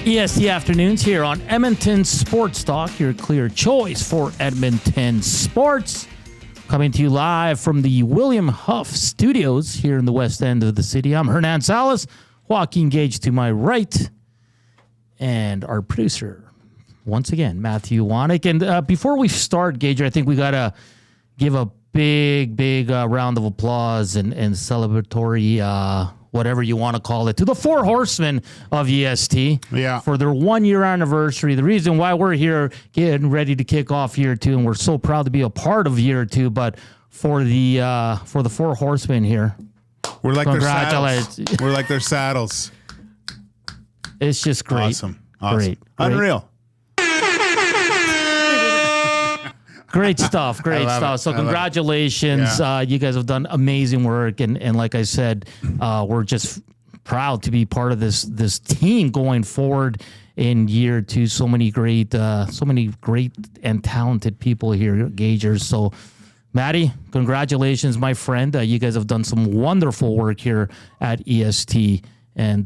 EST Afternoons here on Edmonton Sports Talk, your clear choice for Edmonton sports. Coming to you live from the William Huff Studios here in the west end of the city. I'm Hernan Salas, Joaquin Gage to my right, and our producer, once again, Matthew Wanek. And before we start, Gager, I think we got to give a big round of applause and celebratory whatever you want to call it, to the four horsemen of EST for their 1 year anniversary. The reason why we're here getting ready to kick off year two, and we're so proud to be a part of year two, but for the four horsemen here, we're like their saddles. We're like their saddles. It's just great. Awesome. Great. Unreal. Great stuff. Great stuff. So congratulations. You guys have done amazing work. And like I said, we're just proud to be part of this team going forward in year two. So many great and talented people here, Gagers. So Maddie, congratulations, my friend. You guys have done some wonderful work here at EST. And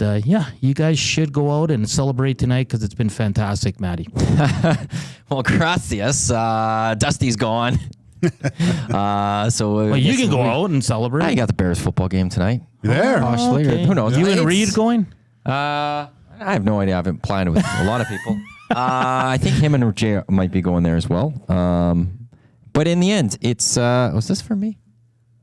you guys should go out and celebrate tonight because it's been fantastic, Maddie. Well, gracias. Dusty's gone. So you can go out and celebrate. I got the Bears football game tonight. There. Okay. Who knows? You and Reed going? I have no idea. I haven't planned it with a lot of people. I think him and Jay might be going there as well. But in the end, it's was this for me?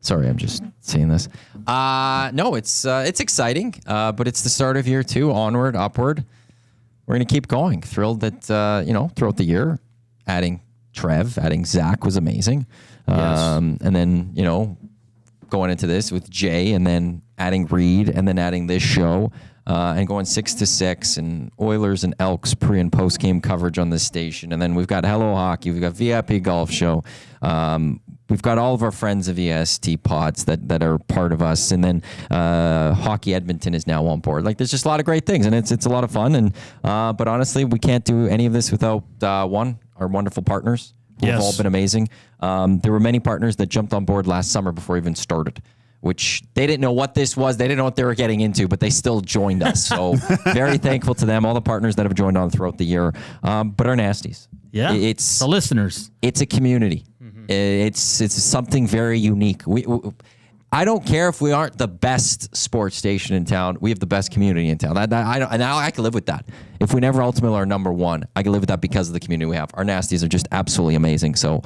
Sorry, I'm just saying this. No, it's exciting, but it's the start of year two. Onward, upward. We're going to keep going. Thrilled that, throughout the year, adding Trev, adding Zach was amazing. Yes. And then, going into this with Jay, and then adding Reed, and then adding this show, and going 6 to 6, and Oilers and Elks pre- and post-game coverage on this station. And then we've got Hello Hockey. We've got VIP Golf Show. We've got all of our friends of EST pods that are part of us, and then Hockey Edmonton is now on board. Like, there's just a lot of great things, and it's a lot of fun. And but honestly, we can't do any of this without our wonderful partners who have all been amazing. There were many partners that jumped on board last summer before we even started, which they didn't know what this was. They didn't know what they were getting into, but they still joined us. So very thankful to them, all the partners that have joined on throughout the year. But our nasties. Yeah, it's the listeners. It's a community. It's something very unique. I don't care if we aren't the best sports station in town. We have the best community in town. I can live with that. If we never ultimately are number one, I can live with that because of the community we have. Our nasties are just absolutely amazing. So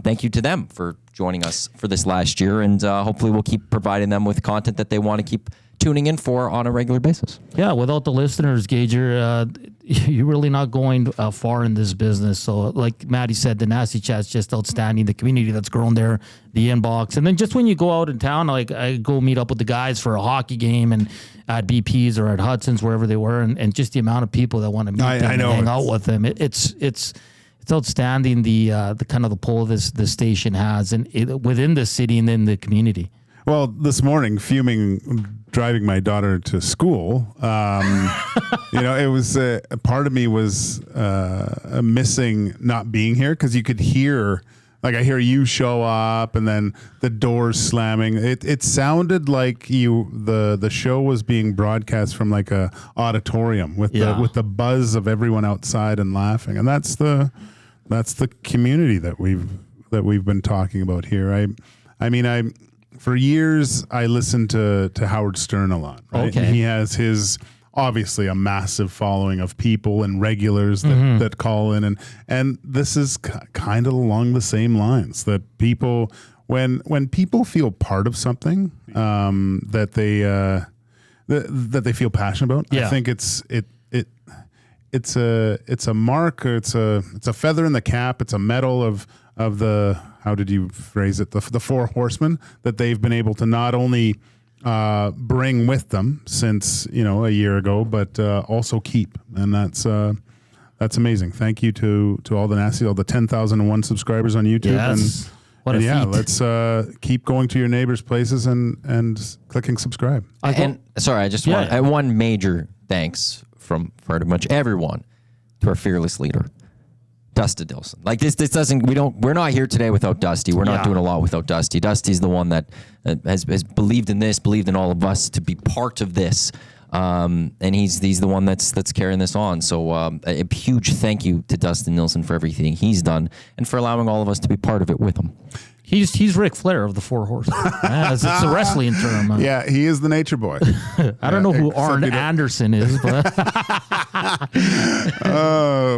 thank you to them for joining us for this last year, and hopefully we'll keep providing them with content that they want to keep tuning in for on a regular basis. Yeah, without the listeners, Gager, you're really not going far in this business. So like Maddie said, the Nasty Chat's just outstanding. The community that's grown there, the inbox. And then just when you go out in town, like I go meet up with the guys for a hockey game and at BP's or at Hudson's, wherever they were, and just the amount of people that want to meet them and hang out with them. It's outstanding, the kind of the pull this station has and within the city and in the community. Well, this morning, driving my daughter to school, it was a part of me was missing not being here because you could hear, like I hear you show up and then the doors slamming. It sounded like the show was being broadcast from like a auditorium with the buzz of everyone outside and laughing, and that's the community that we've been talking about here. For years, I listened to Howard Stern a lot, right? Okay. And he has obviously a massive following of people and regulars that call in. And this is kind of along the same lines, that people, when people feel part of something that they feel passionate about, I think it's a mark, or it's a feather in the cap, it's a medal of the, how did you phrase it? The four horsemen, that they've been able to not only bring with them since a year ago, but also keep, and that's amazing. Thank you to all the nasty, all the 10,001 subscribers on YouTube. Yes. What a and yeah, feat. let's keep going to your neighbors' places and clicking subscribe. And sorry, I just want one major thanks from pretty much everyone to our fearless leader, Dusty Dilson. Like this doesn't, we're not here today without Dusty. We're not doing a lot without Dusty. Dusty's the one that has believed in this, believed in all of us to be part of this. And he's the one that's carrying this on. So a huge thank you to Dustin Nilsson for everything he's done and for allowing all of us to be part of it with him. He's Ric Flair of the Four Horsemen. It's a wrestling term. Yeah, he is the nature boy. I don't know who Arn Anderson is, but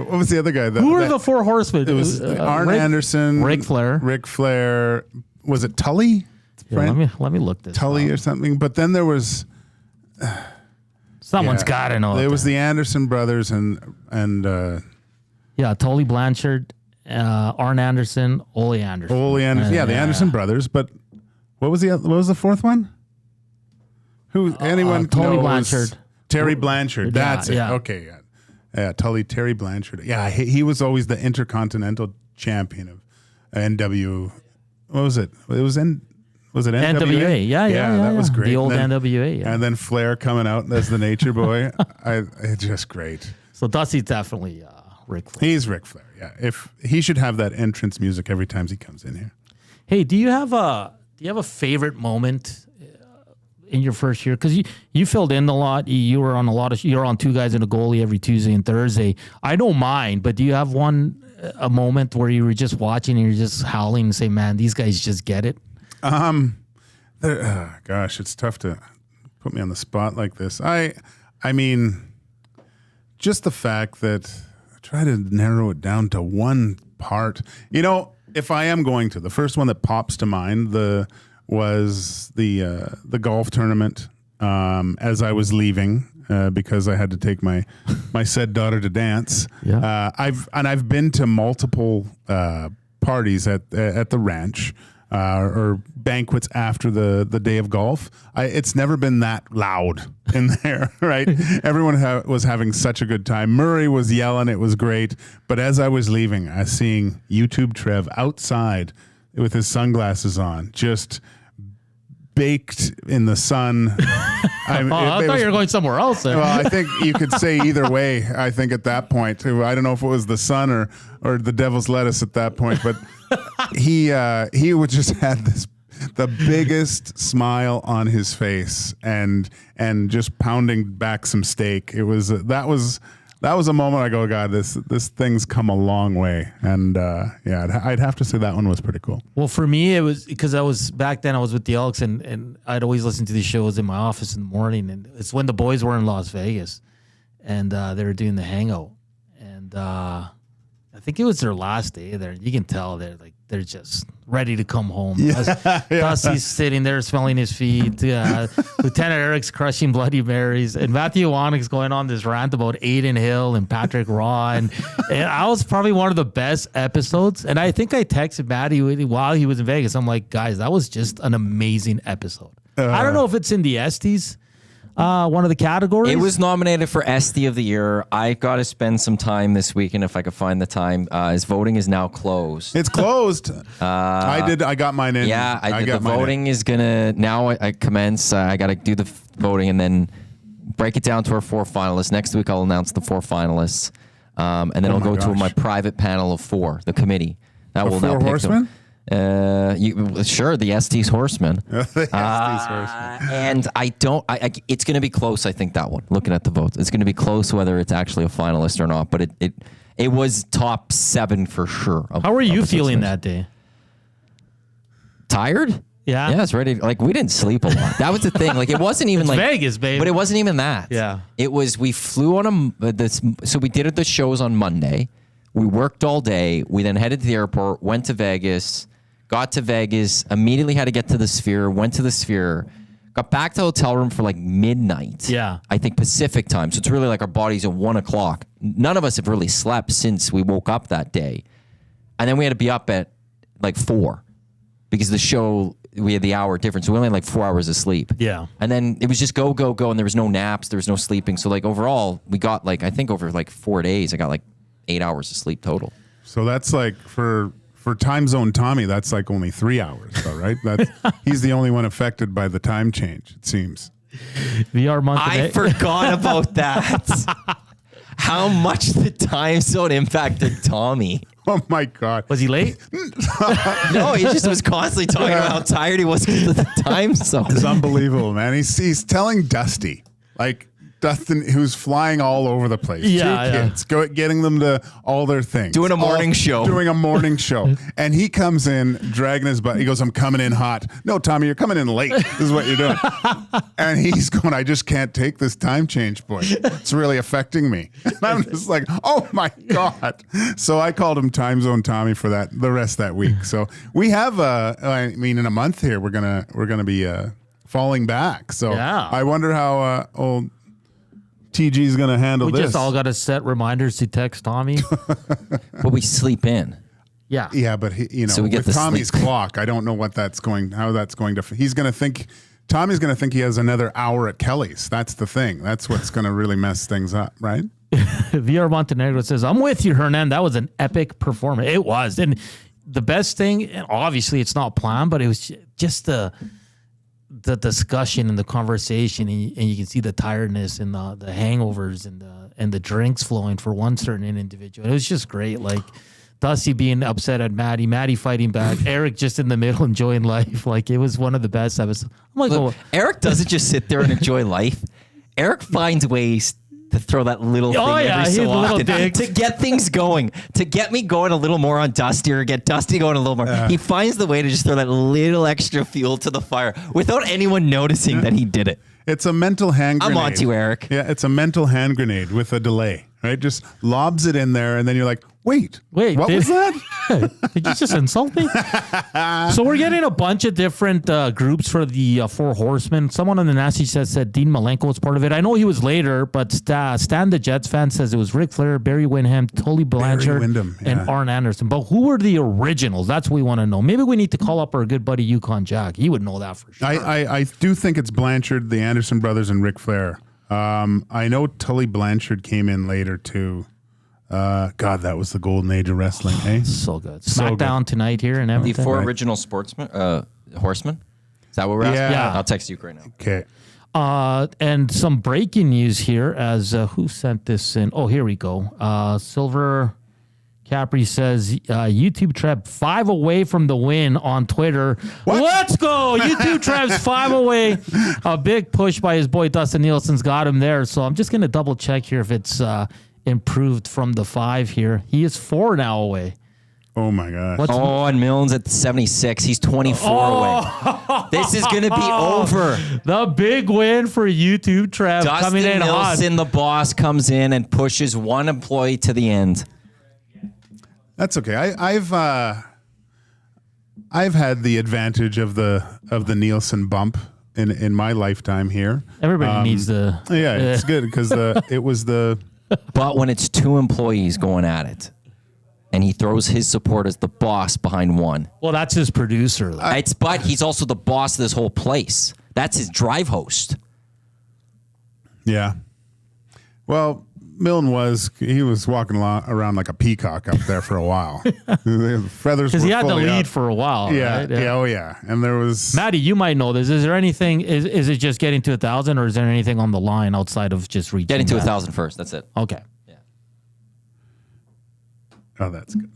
what was the other guy? Who are the Four Horsemen? It was Arn Anderson, Ric Flair. Was it Tully? Yeah, let me look this Tully up. or something. But then there was Someone's got to know. There was the Anderson brothers and Tully Blanchard, Arn Anderson, Ole Anderson. The Anderson brothers. But what was the fourth one? Who anyone Tully knows? Blanchard. Terry Blanchard. That's it. Yeah. Okay, yeah. Terry Blanchard. Yeah, he was always the Intercontinental Champion of NW. What was it? Was it NWA? Yeah, that was great. The old and then, NWA. Yeah. And then Flair coming out as the nature boy. It's just great. So Dusty's definitely Ric Flair. He's Ric Flair. Yeah, if he should have that entrance music every time he comes in here. Hey, do you have a favorite moment in your first year? Because you filled in a lot. You were on you're on Two Guys and a Goalie every Tuesday and Thursday. I don't mind, but do you have a moment where you were just watching and you're just howling and say, "Man, these guys just get it"? Gosh, it's tough to put me on the spot like this. I mean, just the fact that I try to narrow it down to one part. If I am going to, the first one that pops to mind was the golf tournament. As I was leaving, because I had to take my said daughter to dance. Yeah. I've been to multiple parties at the ranch. Or banquets after the day of golf. It's never been that loud in there, right? Everyone was having such a good time. Murray was yelling. It was great. But as I was leaving, I was seeing YouTube Trev outside with his sunglasses on, just baked in the sun. I thought you were going somewhere else there. Well, I think you could say either way, I think, at that point. I don't know if it was the sun or the devil's lettuce at that point, but he would just had the biggest smile on his face and just pounding back some steak. That was a moment I go, God, this thing's come a long way. And I'd have to say that one was pretty cool. Well, for me, it was because I was with the Elks and I'd always listen to these shows in my office in the morning. And it's when the boys were in Las Vegas and they were doing the hangout. And I think it was their last day there. You can tell they're just ready to come home. Dusty's sitting there smelling his feet. Lieutenant Eric's crushing Bloody Marys. And Matthew Wannick's going on this rant about Aiden Hill and Patrick Raw. And I was probably one of the best episodes. And I think I texted Matty while he was in Vegas. I'm like, guys, that was just an amazing episode. I don't know if it's in the Estes, one of the categories. It was nominated for EST of the year. I got to spend some time this weekend if I could find the time. As voting is now closed. It's closed. I got mine in. Yeah, I did. The voting is gonna now. I commence. I got to do the voting and then break it down to our 4 finalists. Next week I'll announce the 4 finalists, and then I'll go to my private panel of 4, the committee. That will now pick horsemen? Sure, the Estes Horsemen. The Estes Horsemen. And it's going to be close, I think, that one, looking at the votes. It's going to be close whether it's actually a finalist or not, but it was top 7 for sure. How were you feeling that day? Tired? Yeah. Yeah, it's ready. Like, we didn't sleep a lot. That was the thing. Like, it wasn't even like Vegas, baby. But it wasn't even that. Yeah. It was, we flew on so we did the shows on Monday. We worked all day. We then headed to the airport, went to Vegas, got to Vegas, immediately had to get to the Sphere, went to the Sphere, got back to the hotel room for like midnight. Yeah. I think Pacific time. So it's really like our bodies at 1 o'clock. None of us have really slept since we woke up that day. And then we had to be up at like 4 because the show we had the hour difference. So we only had like 4 hours of sleep. Yeah. And then it was just go, go, go. And there was no naps. There was no sleeping. So like overall, we got like, I think over like 4 days, I got like 8 hours of sleep total. So that's like for time zone Tommy, that's like only 3 hours, though, right? He's the only one affected by the time change, it seems. VR Montenegro. I forgot about that. How much the time zone impacted Tommy. Oh my God. Was he late? No, he just was constantly talking about how tired he was because of the time zone. It's unbelievable, man. He's telling Dusty, like Dustin, who's flying all over the place. Yeah, Two kids, getting them to all their things. Doing a morning show. Doing a morning show. And he comes in dragging his butt. He goes, I'm coming in hot. No, Tommy, you're coming in late. This is what you're doing. And he's going, I just can't take this time change, boy. It's really affecting me. And I'm just like, oh my God. So I called him Time Zone Tommy for the rest of that week. So we have, in a month here, we're gonna be falling back. So yeah. I wonder how old TG is going to handle this. We just all got to set reminders to text Tommy. But we sleep in. Yeah. Yeah, but So we get with Tommy's clock, I don't know how that's going to. He's going to think. Tommy's going to think he has another hour at Kelly's. That's the thing. That's what's going to really mess things up, right? VR Montenegro says, I'm with you, Hernan. That was an epic performance. It was. And the best thing, and obviously it's not planned, but it was just the discussion and the conversation, and you can see the tiredness and the hangovers and the drinks flowing for one certain individual. It was just great. Like Dusty being upset at Maddie fighting back, Eric just in the middle enjoying life. Like it was one of the best episodes. I'm like, Look, Eric doesn't just sit there and enjoy life. Eric finds ways to throw that little thing every so often to get things going, to get me going a little more on Dusty or get Dusty going a little more. He finds the way to just throw that little extra fuel to the fire without anyone noticing that he did it. It's a mental hand grenade. I'm on to you, Eric. Yeah, it's a mental hand grenade with a delay, right? Just lobs it in there, and then you're like, wait, what was that? Did you just insult me? So we're getting a bunch of different groups for the Four Horsemen. Someone on the Nasty said Dean Malenko was part of it. I know he was later, but Stan the Jets fan says it was Ric Flair, Barry Windham, Tully Blanchard, and Arn Anderson. But who were the originals? That's what we want to know. Maybe we need to call up our good buddy Yukon Jack. He would know that for sure. I do think it's Blanchard, the Anderson brothers, and Ric Flair. I know Tully Blanchard came in later too. God, that was the golden age of wrestling, eh? So good. SmackDown tonight here in Edmonton. The four original horsemen? Is that what we're asking? Yeah. I'll text you right now. Okay. And some breaking news here as who sent this in? Oh, here we go. Silver Capri says YouTube Trev 5 away from the win on Twitter. What? Let's go. YouTube Trev's 5 away. A big push by his boy Dustin Nielsen's got him there. So I'm just going to double check here if it's improved from the 5 here. He is 4 now away. Oh my gosh. And Milne's at 76. He's 24 away. This is going to be over. The big win for YouTube Trev. Dustin coming in Nielsen, the boss, comes in and pushes one employee to the end. That's okay. I've had the advantage of the Nielsen bump in my lifetime here. Everybody needs the. Yeah, it's good because it was the. But when it's 2 employees going at it, and he throws his support as the boss behind one. Well, that's his producer. But he's also the boss of this whole place. That's his drive host. Yeah. Well, Milne was walking around like a peacock up there for a while. The feathers because he had the lead out. for a while. Yeah, right? yeah, oh yeah. And there was Maddie. You might know this. Is there anything? Is it just getting to 1,000, or is there anything on the line outside of just reaching? Getting to 1,000 first. That's it. Okay. Yeah. Oh, that's good.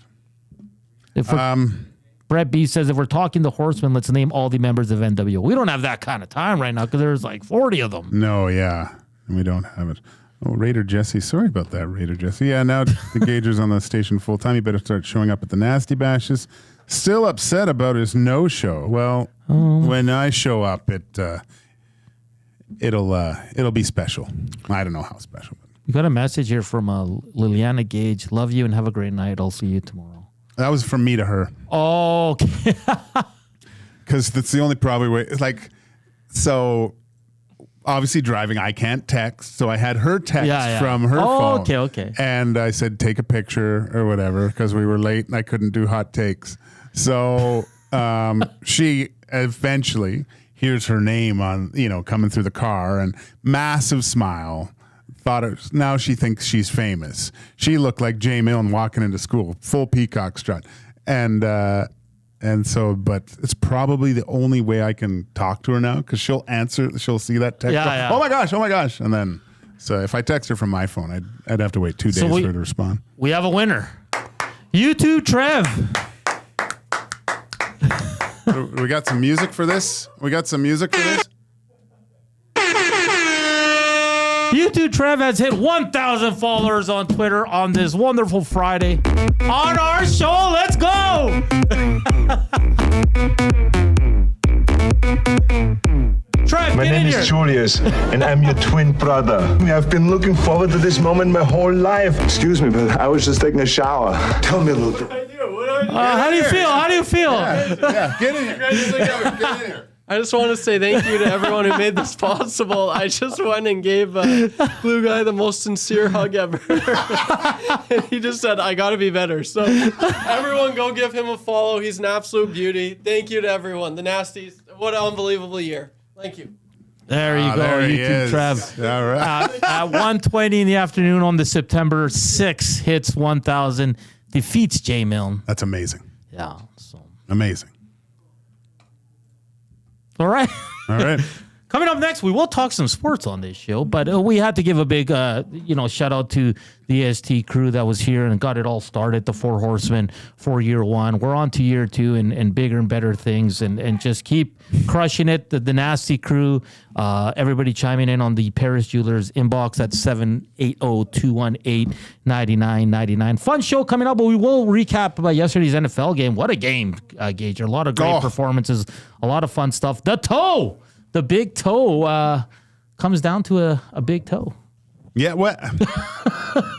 Brett B says if we're talking the Horsemen, let's name all the members of NWO. We don't have that kind of time right now because there's like 40 of them. No, yeah, and we don't have it. Oh, Raider Jesse. Sorry about that, Raider Jesse. Yeah, now the Gager's on the station full time. He better start showing up at the Nasty Bashes. Still upset about his no-show. Well, when I show up, it'll be special. I don't know how special. We got a message here from Liliana Gage. Love you and have a great night. I'll see you tomorrow. That was from me to her. Oh, okay. Because that's the only probably way. It's like, so obviously driving, I can't text. So I had her text from her phone. Okay. And I said, take a picture or whatever because we were late and I couldn't do hot takes. So she eventually hears her name on, coming through the car, and massive smile. Now she thinks she's famous. She looked like Jay Milne walking into school, full peacock strut. And so, but it's probably the only way I can talk to her now, because she'll see that text. Yeah. Oh my gosh. And then, so if I text her from my phone, I'd have to wait 2 days for her to respond. We have a winner. You too, Trev. We got some music for this. YouTube Trev has hit 1,000 followers on Twitter on this wonderful Friday. On our show, let's go! Trev, My get in name here. is Julius, and I'm your twin brother. I've been looking forward to this moment my whole life. Excuse me, but I was just taking a shower. Tell me a little bit. How do you feel? Yeah, get in here. Get in here. I just want to say thank you to everyone who made this possible. I just went and gave Blue Guy the most sincere hug ever. And he just said, I got to be better. So everyone go give him a follow. He's an absolute beauty. Thank you to everyone. The Nasties. What an unbelievable year. Thank you. There you go, there he YouTube is. Trev. All right. At 1:20 in the afternoon on the September 6th, hits 1,000, defeats Jay Milne. That's amazing. Yeah. So. Amazing. All right. Coming up next, we will talk some sports on this show, but we had to give a big, shout out to the EST crew that was here and got it all started, the Four Horsemen for year one. We're on to year two and bigger and better things and just keep crushing it. The Nasty crew, everybody chiming in on the Paris Jewelers inbox at 780-218-9999. Fun show coming up, but we will recap yesterday's NFL game. What a game, Gager. A lot of great performances, a lot of fun stuff. The big toe comes down to a big toe. Yeah, what?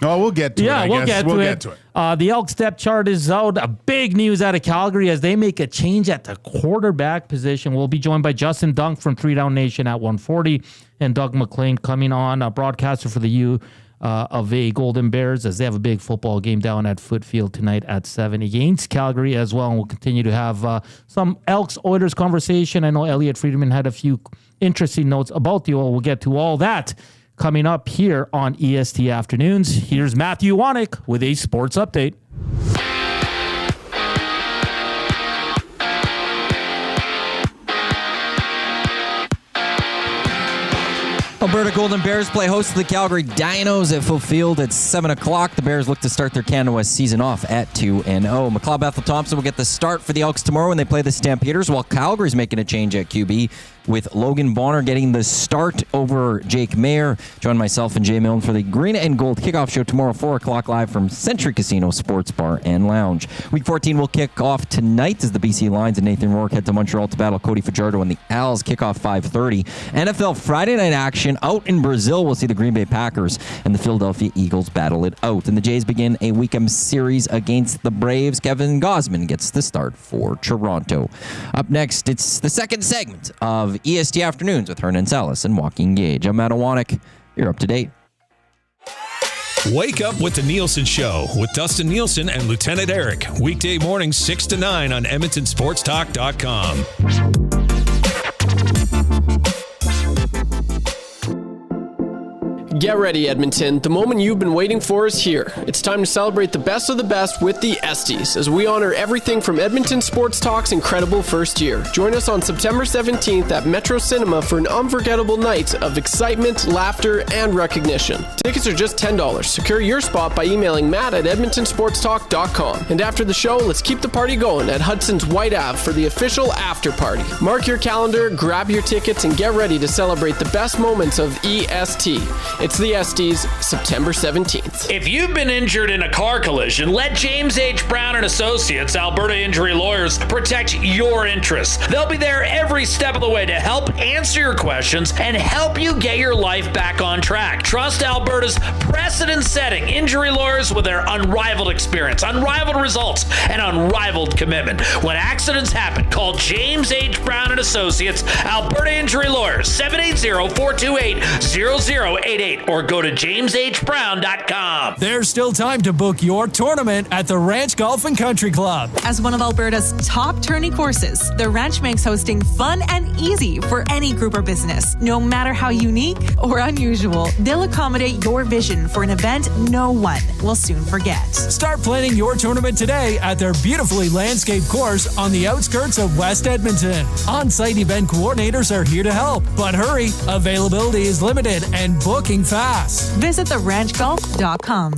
No, we'll get to it. We'll get to it. The Elks depth chart is out. A big news out of Calgary as they make a change at the quarterback position. We'll be joined by Justin Dunk from 3 Down Nation at 1:40, and Doug McLean coming on, a broadcaster for the U of A Golden Bears, as they have a big football game down at Footfield tonight at 7 against Calgary as well. And we'll continue to have some Elks Oilers conversation. I know Elliot Friedman had a few interesting notes about the Oil. We'll get to all that coming up here on EST Afternoons. Here's Matthew Wanick with a sports update. Alberta Golden Bears play host to the Calgary Dinos at Footfield at 7 o'clock. The Bears look to start their Canada West season off at 2-0. McLeod Bethel-Thompson will get the start for the Elks tomorrow when they play the Stampeders, while Calgary's making a change at QB with Logan Bonner getting the start over Jake Mayer. Join myself and Jay Milne for the Green and Gold kickoff show tomorrow, 4 o'clock live from Century Casino Sports Bar and Lounge. Week 14 will kick off tonight as the BC Lions and Nathan Rourke head to Montreal to battle Cody Fajardo and the Als. Kickoff 5:30. NFL Friday night action out in Brazil. We'll see the Green Bay Packers and the Philadelphia Eagles battle it out. And the Jays begin a weekend series against the Braves. Kevin Gausman gets the start for Toronto. Up next, it's the second segment of EST Afternoons with Hernan and Joaquin Gage. I'm Matt Wanick. You're up to date. Wake up with the Nielsen Show with Dustin Nielsen and Lieutenant Eric. Weekday mornings 6 to 9 on EdmontonSportsTalk.com. Get ready, Edmonton. The moment you've been waiting for is here. It's time to celebrate the best of the best with the Esties, as we honor everything from Edmonton Sports Talk's incredible first year. Join us on September 17th at Metro Cinema for an unforgettable night of excitement, laughter, and recognition. Tickets are just $10. Secure your spot by emailing Matt at EdmontonSportsTalk.com. And after the show, let's keep the party going at Hudson's White Ave for the official after party. Mark your calendar, grab your tickets, and get ready to celebrate the best moments of EST. It's the Esties, September 17th. If you've been injured in a car collision, let James H. Brown and Associates, Alberta Injury Lawyers, protect your interests. They'll be there every step of the way to help answer your questions and help you get your life back on track. Trust Alberta's precedent-setting injury lawyers with their unrivaled experience, unrivaled results, and unrivaled commitment. When accidents happen, call James H. Brown and Associates, Alberta Injury Lawyers, 780-428-0088. 8 or go to jameshbrown.com. There's still time to book your tournament at the Ranch Golf and Country Club. As one of Alberta's top tourney courses, the Ranch makes hosting fun and easy for any group or business. No matter how unique or unusual, they'll accommodate your vision for an event no one will soon forget. Start planning your tournament today at their beautifully landscaped course on the outskirts of West Edmonton. On-site event coordinators are here to help, but hurry, availability is limited and booking fast. Visit theranchgolf.com.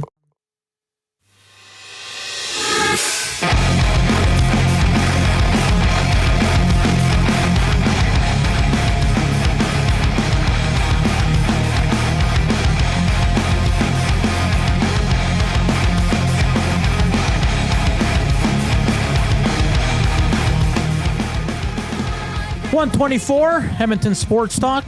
.124 Edmonton Sports Talk,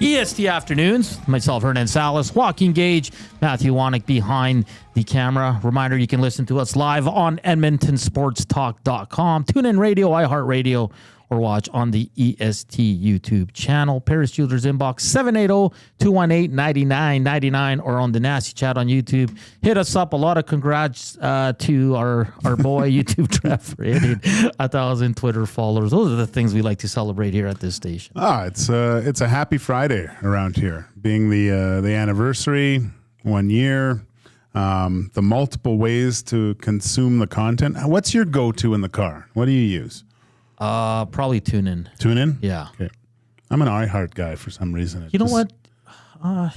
EST Afternoons. Myself, Hernan Salas, Joaquin Gage, Matthew Wanick behind the camera. Reminder, you can listen to us live on EdmontonSportsTalk.com, TuneIn Radio, iHeartRadio, or watch on the EST YouTube channel. Paris Jewelers inbox 780-218-9999 or on the Nasty Chat on YouTube. Hit us up. A lot of congrats to our boy YouTube Trev for hitting 1,000 Twitter followers. Those are the things we like to celebrate here at this station. It's a happy Friday around here, being the anniversary, 1 year, the multiple ways to consume the content. What's your go-to in the car? What do you use? Probably TuneIn. TuneIn? Yeah. Okay. I'm an iHeart guy for some reason. You know what? I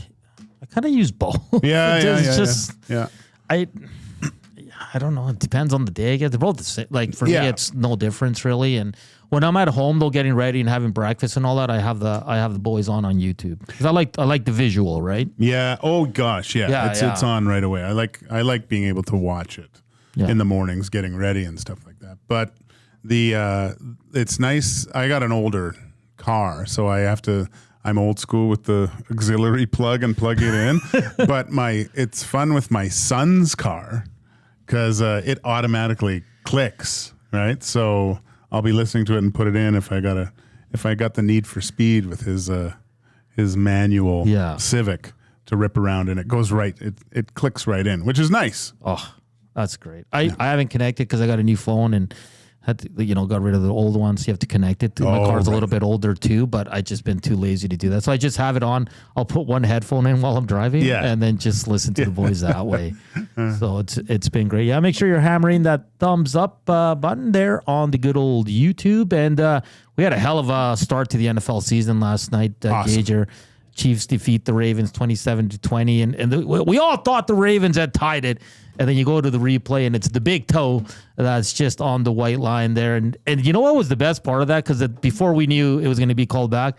kind of use both. Yeah. I don't know. It depends on the day. I guess they're both the same. Like for me, it's no difference really. And when I'm at home, though, getting ready and having breakfast and all that, I have the boys on YouTube because I like the visual, right? Yeah. Oh gosh. Yeah. It's on right away. I like being able to watch it in the mornings, getting ready and stuff like that. But it's nice. I got an older car, so I'm old school with the auxiliary plug and plug it in. But it's fun with my son's car because it automatically clicks, right? So I'll be listening to it and put it in if I got the need for speed with his manual Civic to rip around, and it goes right. It clicks right in, which is nice. Oh, that's great. I haven't connected because I got a new phone and had to, got rid of the old ones. You have to connect it. My car's a little bit older too, but I just been too lazy to do that. So I just have it on. I'll put one headphone in while I'm driving and then just listen to the boys that way. So it's been great. Yeah, make sure you're hammering that thumbs up button there on the good old YouTube. And we had a hell of a start to the NFL season last night. Awesome. Gager. Chiefs defeat the Ravens 27-20, and we all thought the Ravens had tied it, and then you go to the replay, and it's the big toe that's just on the white line there, and you know what was the best part of that? Because before we knew it was going to be called back,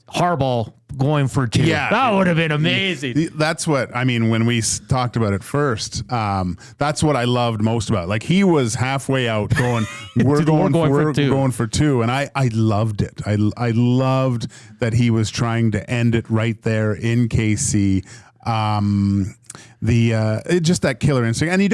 Harbaugh going for 2. Yeah, that would have been amazing. That's what I mean when we talked about it first. That's what I loved most about it. Like he was halfway out going, we're going for 2, and I loved it. I loved that he was trying to end it right there in KC. Just that killer instinct, and you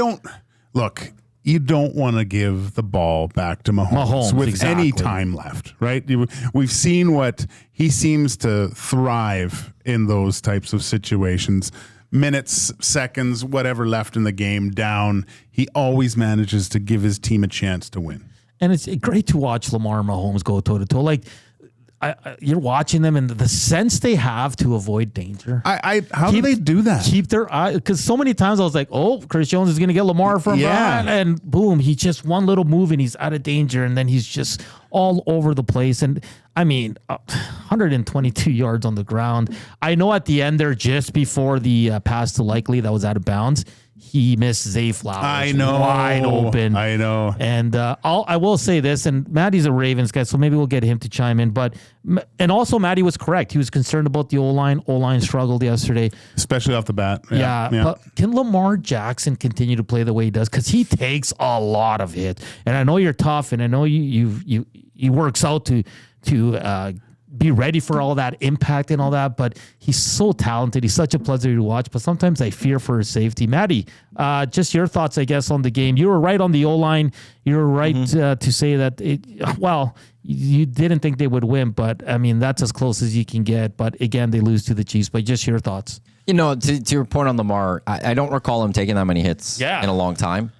don't want to give the ball back to Mahomes with any time left, right? We've seen what he seems to thrive in those types of situations. Minutes, seconds, whatever left in the game down, he always manages to give his team a chance to win. And it's great to watch Lamar Mahomes go toe-to-toe. Like, you're watching them and the sense they have to avoid danger. How do they do that? Keep their eye, because so many times I was like, oh, Chris Jones is going to get Lamar from behind, and boom, he just one little move and he's out of danger, and then he's just all over the place. And I mean, 122 yards on the ground. I know at the end there, just before the pass to Likely that was out of bounds, he missed Zay Flowers. I know. Wide open. I know. And I will say this, and Maddie's a Ravens guy, so maybe we'll get him to chime in. And also, Maddie was correct. He was concerned about the O-line. O-line struggled yesterday. Especially off the bat. Yeah. But can Lamar Jackson continue to play the way he does? Because he takes a lot of hits. And I know you're tough, and I know he works out to be ready for all that impact and all that. But he's so talented. He's such a pleasure to watch. But sometimes I fear for his safety. Maddie, just your thoughts, I guess, on the game. You were right on the O-line. You were right to say that you didn't think they would win, but I mean, that's as close as you can get. But again, they lose to the Chiefs. But just your thoughts. You know, to your point on Lamar, I don't recall him taking that many hits in a long time.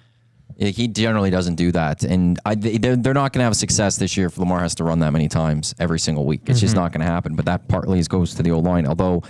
He generally doesn't do that. And they're not going to have success this year if Lamar has to run that many times every single week. It's just not going to happen. But that partly goes to the O-line. Although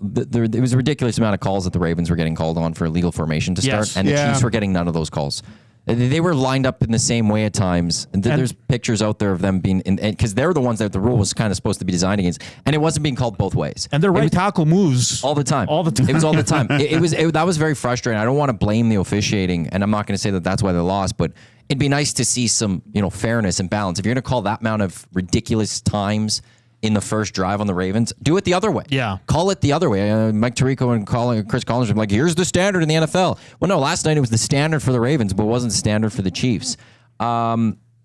there was a ridiculous amount of calls that the Ravens were getting called on for illegal formation to start. And the Chiefs were getting none of those calls. They were lined up in the same way at times. And there's pictures out there of them being because they're the ones that the rule was kind of supposed to be designed against, and it wasn't being called both ways. And their right tackle moves all the time. All the time. It was all the time. That was very frustrating. I don't want to blame the officiating, and I'm not going to say that that's why they lost, but it'd be nice to see some fairness and balance. If you're going to call that amount of ridiculous times in the first drive on the Ravens, do it the other way. Yeah. Call it the other way. Mike Tirico and Chris Collins were like, here's the standard in the NFL. Well, no, last night it was the standard for the Ravens, but it wasn't the standard for the Chiefs. I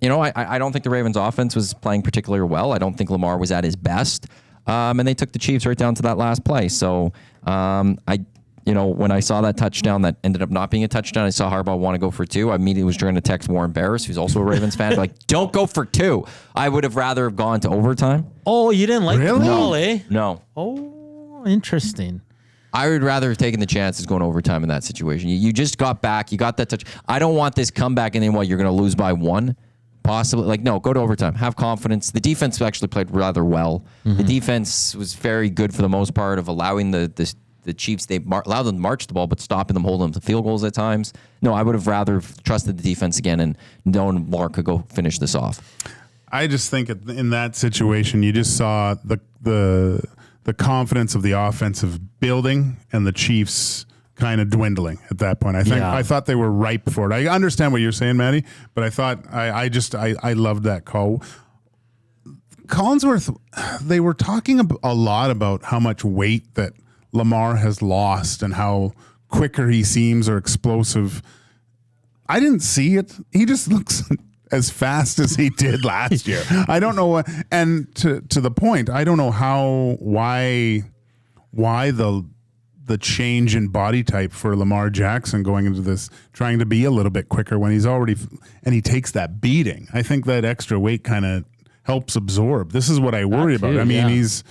don't think the Ravens offense was playing particularly well. I don't think Lamar was at his best. And they took the Chiefs right down to that last play. So when I saw that touchdown that ended up not being a touchdown, I saw Harbaugh want to go for 2. I immediately was trying to text Warren Barris, who's also a Ravens fan, like, don't go for 2. I would have rather have gone to overtime. Oh, you didn't like the call, eh? No. Oh, interesting. I would rather have taken the chances going overtime in that situation. You just got back. You got that touch. I don't want this comeback and then you're going to lose by 1. Possibly. Like, no, go to overtime. Have confidence. The defense actually played rather well. The defense was very good for the most part of allowing the Chiefs, they allowed them to march the ball, but stopping them, holding them to field goals at times. No, I would have rather trusted the defense again and known Lamar could go finish this off. I just think in that situation, you just saw the confidence of the offensive building and the Chiefs kind of dwindling at that point. I thought they were ripe for it. I understand what you're saying, Maddie, but I thought I loved that call. Collinsworth, they were talking a lot about how much weight that Lamar has lost and how quicker he seems or explosive. I didn't see it. He just looks as fast as he did last year. I don't know what, and to the point, I don't know why the change in body type for Lamar Jackson going into this, trying to be a little bit quicker when he's already, and he takes that beating. I think that extra weight kind of helps absorb. This is what I worry about. I mean, he's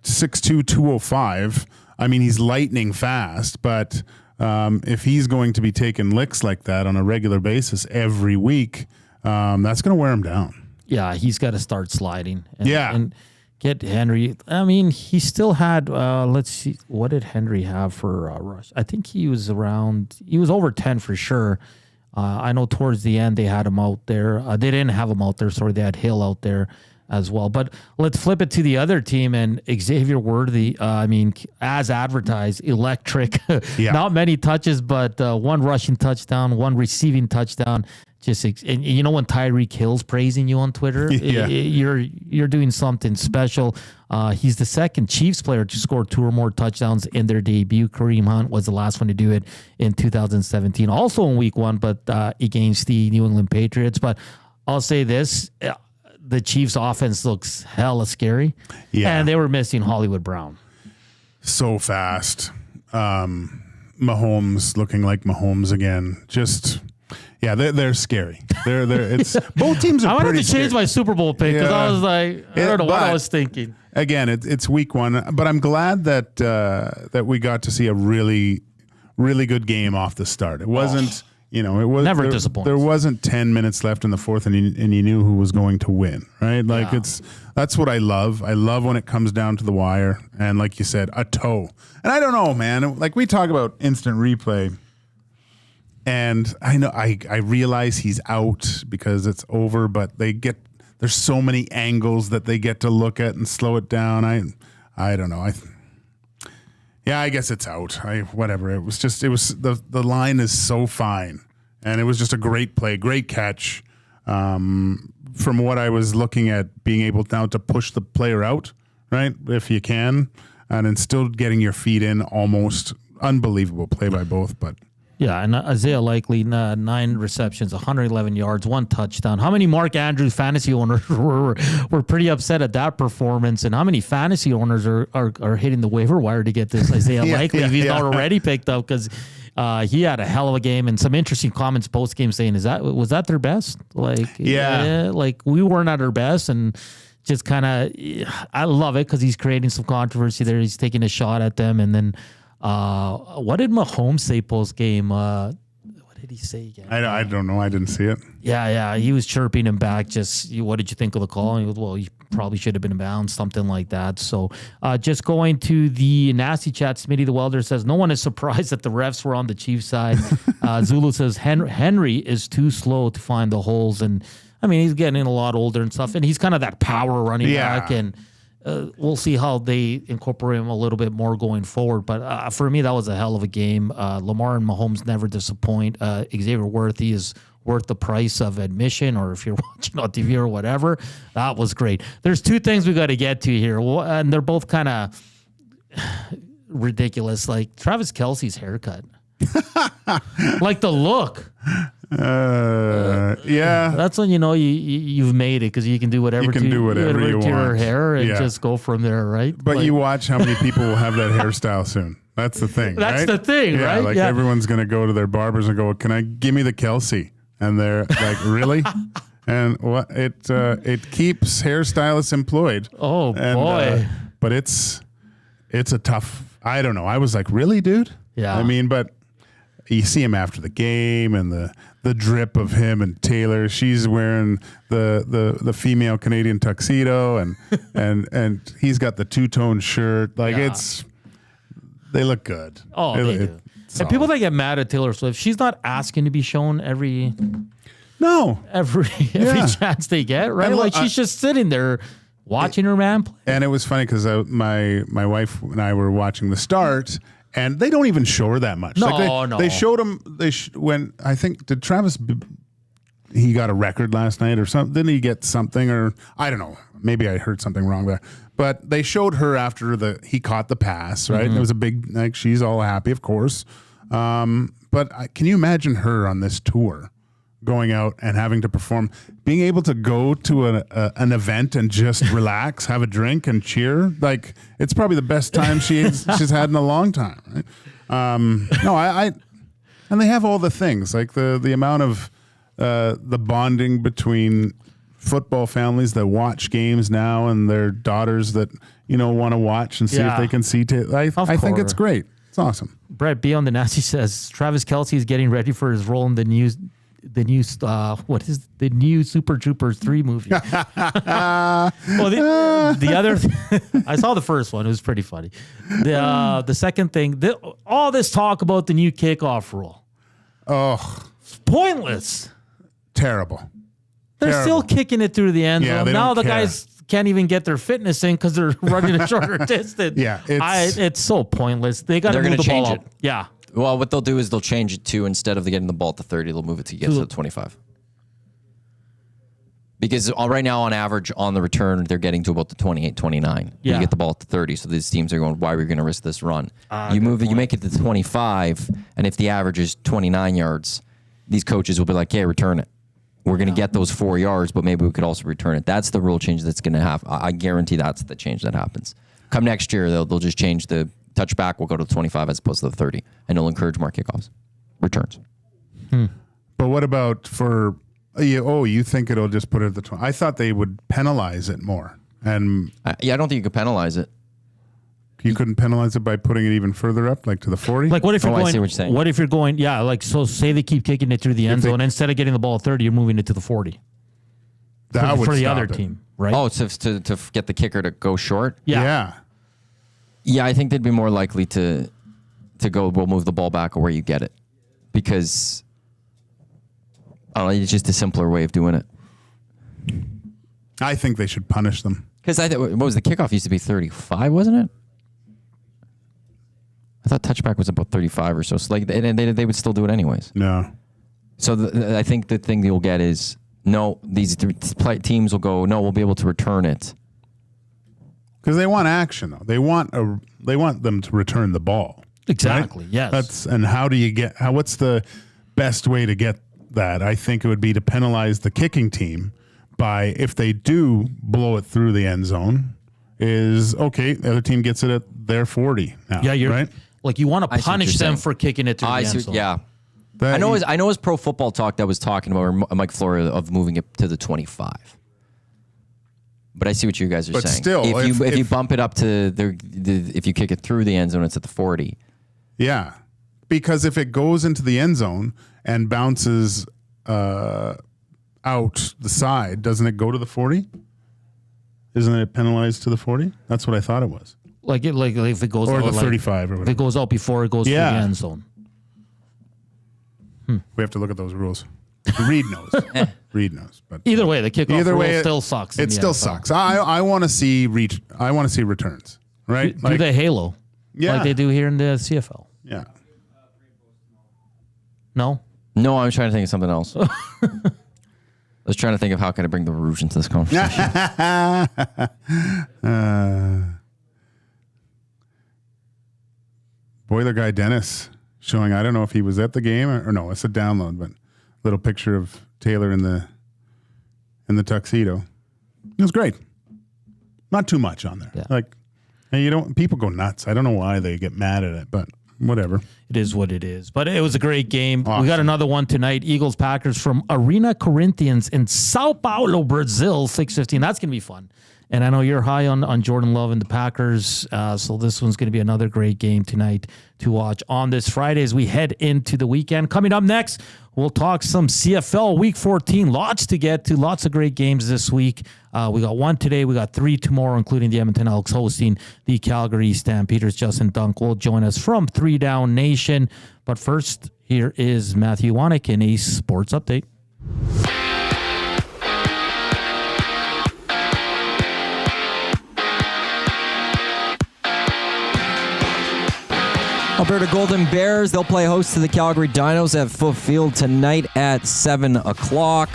6'2", 205. I mean, he's lightning fast, but if he's going to be taking licks like that on a regular basis every week, that's going to wear him down. Yeah, he's got to start sliding. And get Henry. I mean, he still had, let's see, what did Henry have for rush? I think he was over 10 for sure. I know towards the end they had him out there. They didn't have him out there, sorry, they had Hill out there as well. But let's flip it to the other team, and Xavier Worthy, as advertised, electric. Not many touches, but 1 rushing touchdown, 1 receiving touchdown. And you know when Tyreek Hill's praising you on Twitter, you're doing something special. He's the second Chiefs player to score 2 or more touchdowns in their debut. Kareem Hunt was the last one to do it in 2017, also in Week 1, but against the New England Patriots. But I'll say this. The Chiefs' offense looks hella scary. Yeah. And they were missing Hollywood Brown. So fast. Mahomes looking like Mahomes again. Just, they're scary. It's both teams are I wanted pretty to change scary. my Super Bowl pick because I was like, I don't know what I was thinking. Again, it's Week 1, but I'm glad that we got to see a really, really good game off the start. It wasn't... it was never disappointing. There wasn't 10 minutes left in the fourth, and you knew who was going to win, right? Like that's what I love. I love when it comes down to the wire, and like you said, a toe. And I don't know, man. Like we talk about instant replay, and I know I realize he's out because it's over, but there's so many angles that they get to look at and slow it down. I don't know. I guess it's out. Whatever. It was the line is so fine, and it was just a great play, great catch. From what I was looking at, being able now to push the player out, right, if you can, and then still getting your feet in, almost unbelievable play by both. But Yeah, and Isaiah Likely, 9 receptions, 111 yards, 1 touchdown. How many Mark Andrews fantasy owners were pretty upset at that performance? And how many fantasy owners are hitting the waiver wire to get this Isaiah Likely if he's not already picked up? Because he had a hell of a game and some interesting comments post game saying, was that their best? Like, like we weren't at our best, and just kind of, I love it because he's creating some controversy there. He's taking a shot at them, and then. What did Mahomes say post game? What did he say again? I don't know. I didn't see it. Yeah. He was chirping him back. What did you think of the call? And he goes, well, you probably should have been in bounds, something like that. So just going to the nasty chat, Smitty the Welder says, no one is surprised that the refs were on the Chiefs side. Zulu says, Henry is too slow to find the holes. And I mean, he's getting a lot older and stuff. And he's kind of that power running back. And we'll see how they incorporate him a little bit more going forward. But for me, that was a hell of a game. Lamar and Mahomes never disappoint. Xavier Worthy is worth the price of admission, or if you're watching on TV or whatever. That was great. There's 2 things we got to get to here, and they're both kind of ridiculous. Like Travis Kelce's haircut. Like the look. Yeah, that's when you know you've made it, because you can do whatever you can do whatever you to your want. hair and just go from there, right? But you watch how many people will have that hairstyle soon. That's the thing. That's right? the thing, right? Like everyone's gonna go to their barbers and go, give me the Kelsey? And they're like, really? And what it keeps hairstylists employed. Oh boy! But it's a tough. I don't know. I was like, really, dude? Yeah. I mean, but you see him after the game, and the drip of him and Taylor. She's wearing the female Canadian tuxedo, and he's got the 2-tone shirt. Like they look good. Oh, they do. And people that get mad at Taylor Swift, she's not asking to be shown every chance they get, right? And like she's just sitting there watching her man play. And it was funny because my wife and I were watching the start. And they don't even show her that much. No. They showed him. When I think, did Travis? He got a record last night or something. Didn't he get something? Or I don't know. Maybe I heard something wrong there. But they showed her after he caught the pass. Right. It was a big. Like she's all happy, of course. But can you imagine her on this tour, going out and having to perform, being able to go to an event and just relax, have a drink and cheer? Like, it's probably the best time she's had in a long time. Right? And they have all the things, like the amount of the bonding between football families that watch games now and their daughters that want to watch and see if they can see. I think it's great. It's awesome. Brett B on the Nasty says Travis Kelce is getting ready for his role in the new Super Troopers 3 movie. Well, the other, I saw the first one. It was pretty funny. The second thing, all this talk about the new kickoff rule. Oh, it's pointless. Terrible. They're still kicking it through the end zone. Now the guys can't even get their fitness in because they're running a shorter distance. Yeah, it's so pointless. They got to move the ball up. Yeah. Well, what they'll do is they'll change it to, instead of getting the ball at the 30, they'll move it to get to the 25. Because right now, on average, on the return, they're getting to about the 28, 29. Yeah. You get the ball at the 30, so these teams are going, why are we going to risk this run? You move it, you make it to 25, and if the average is 29 yards, these coaches will be like, hey, return it. We're going to get those 4 yards, but maybe we could also return it. That's the rule change that's going to happen. I guarantee that's the change that happens. Come next year, they'll just change the touchback. Will go to the 25 as opposed to the 30, and it'll encourage more kickoffs, returns. But what about for? You think it'll just put it at the 20? I thought they would penalize it more. And I don't think you could penalize it. You couldn't penalize it by putting it even further up, like to the 40? Like, what if you're going? I see what you're saying. What if you're going? Yeah, like, so say they keep kicking it through the end zone. Instead of getting the ball at 30, you're moving it to the 40. That would for the stop other it. team, right? Oh, to get the kicker to go short? Yeah. Yeah, I think they'd be more likely to go, we'll move the ball back where you get it. Because, I don't know, it's just a simpler way of doing it. I think they should punish them. Because what was the kickoff used to be 35, wasn't it? I thought touchback was about 35 or so. So like, they would still do it anyways. No. So I think the thing you'll get is, no, these teams will go, no, we'll be able to return it. Because they want action, though. They want them to return the ball. Exactly. Right? Yes. And how do you what's the best way to get that? I think it would be to penalize the kicking team by, if they do blow it through the end zone, is okay, the other team gets it at their 40 now. Yeah, you're right. Like, you want to punish them saying. for kicking it to the end zone. Yeah. I know his Pro Football Talk that was talking about, or Mike Florio, of moving it to the 25. But I see what you guys are But saying. still, if you bump it up to if you kick it through the end zone, it's at the 40. Yeah, because if it goes into the end zone and bounces out the side, doesn't it go to the 40? Isn't it penalized to the 40? That's what I thought it was. Like if it goes Or out, the 35 or if whatever. it goes out before it goes to the end zone. We have to look at those rules. Reed knows. Reed knows. But Either way, the kickoff rule still sucks. It still sucks. I want to see I want to see returns. Right? Do they halo? Yeah. Like they do here in the CFL. Yeah. No? No, I was trying to think of something else. I was trying to think of how can I bring the Rouge into this conversation. Boiler guy Dennis showing, I don't know if he was at the game or no, it's a download, but little picture of Taylor in the tuxedo. It was great. Not too much on there. Yeah. Like, and people go nuts. I don't know why they get mad at it, but whatever. It is what it is. But it was a great game. Awesome. We got another one tonight. Eagles-Packers from Arena Corinthians in Sao Paulo, Brazil, 6:15. That's going to be fun. And I know you're high on Jordan Love and the Packers, so this one's going to be another great game tonight to watch on this Friday as we head into the weekend. Coming up next, we'll talk some CFL Week 14. Lots to get to, lots of great games this week. We got one today, we got three tomorrow, including the Edmonton Elks hosting the Calgary Stampeders. Justin Dunk will join us from 3 Down Nation. But first, here is Matthew Wanek in a sports update. Alberta Golden Bears, they'll play host to the Calgary Dinos at Foot Field tonight at 7 o'clock.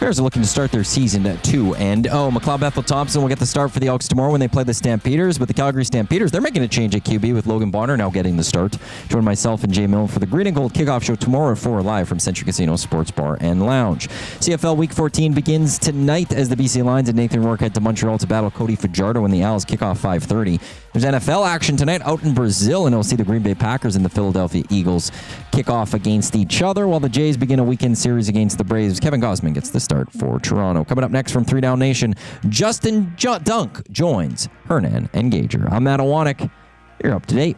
Bears are looking to start their season at 2-0. McLeod Bethel Thompson will get the start for the Elks tomorrow when they play the Stampeders. But the Calgary Stampeders, they're making a change at QB with Logan Bonner now getting the start. Join myself and Jay Milne for the Green and Gold kickoff show tomorrow at 4 live from Century Casino Sports Bar and Lounge. CFL Week 14 begins tonight as the BC Lions and Nathan Rourke head to Montreal to battle Cody Fajardo when the Owls kick off 5:30. There's NFL action tonight out in Brazil, and it'll see the Green Bay Packers and the Philadelphia Eagles kick off against each other while the Jays begin a weekend series against the Braves. Kevin Gosman gets the start for Toronto. Coming up next from 3 Down Nation, Justin Dunk joins Hernan and Gager. I'm Matt Owanek. You're up to date.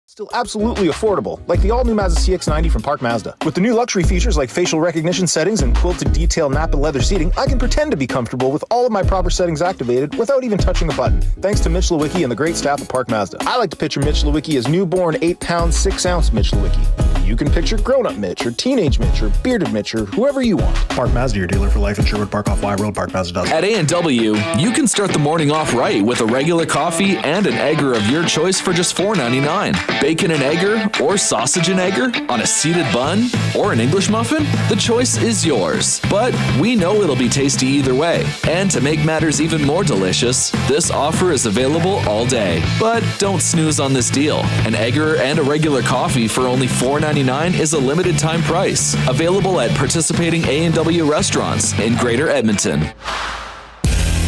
Still absolutely affordable, like the all-new Mazda CX-90 from Park Mazda. With the new luxury features like facial recognition settings and quilted detail Napa leather seating, I can pretend to be comfortable with all of my proper settings activated without even touching the button, thanks to Mitch Lewicki and the great staff at Park Mazda. I like to picture Mitch Lewicki as newborn 8-pound, 6-ounce Mitch Lewicki. You can picture grown-up Mitch, or teenage Mitch, or bearded Mitch, or whoever you want. Park Mazda, your dealer for life in Sherwood Park off Y Road, ParkMazda.com. At A&W, you can start the morning off right with a regular coffee and an egger of your choice for just $4.99. Bacon and egger, or sausage and egger on a seeded bun, or an English muffin? The choice is yours. But we know it'll be tasty either way. And to make matters even more delicious, this offer is available all day. But don't snooze on this deal. An egger and a regular coffee for only $4.99 is a limited time price. Available at participating A&W restaurants in Greater Edmonton.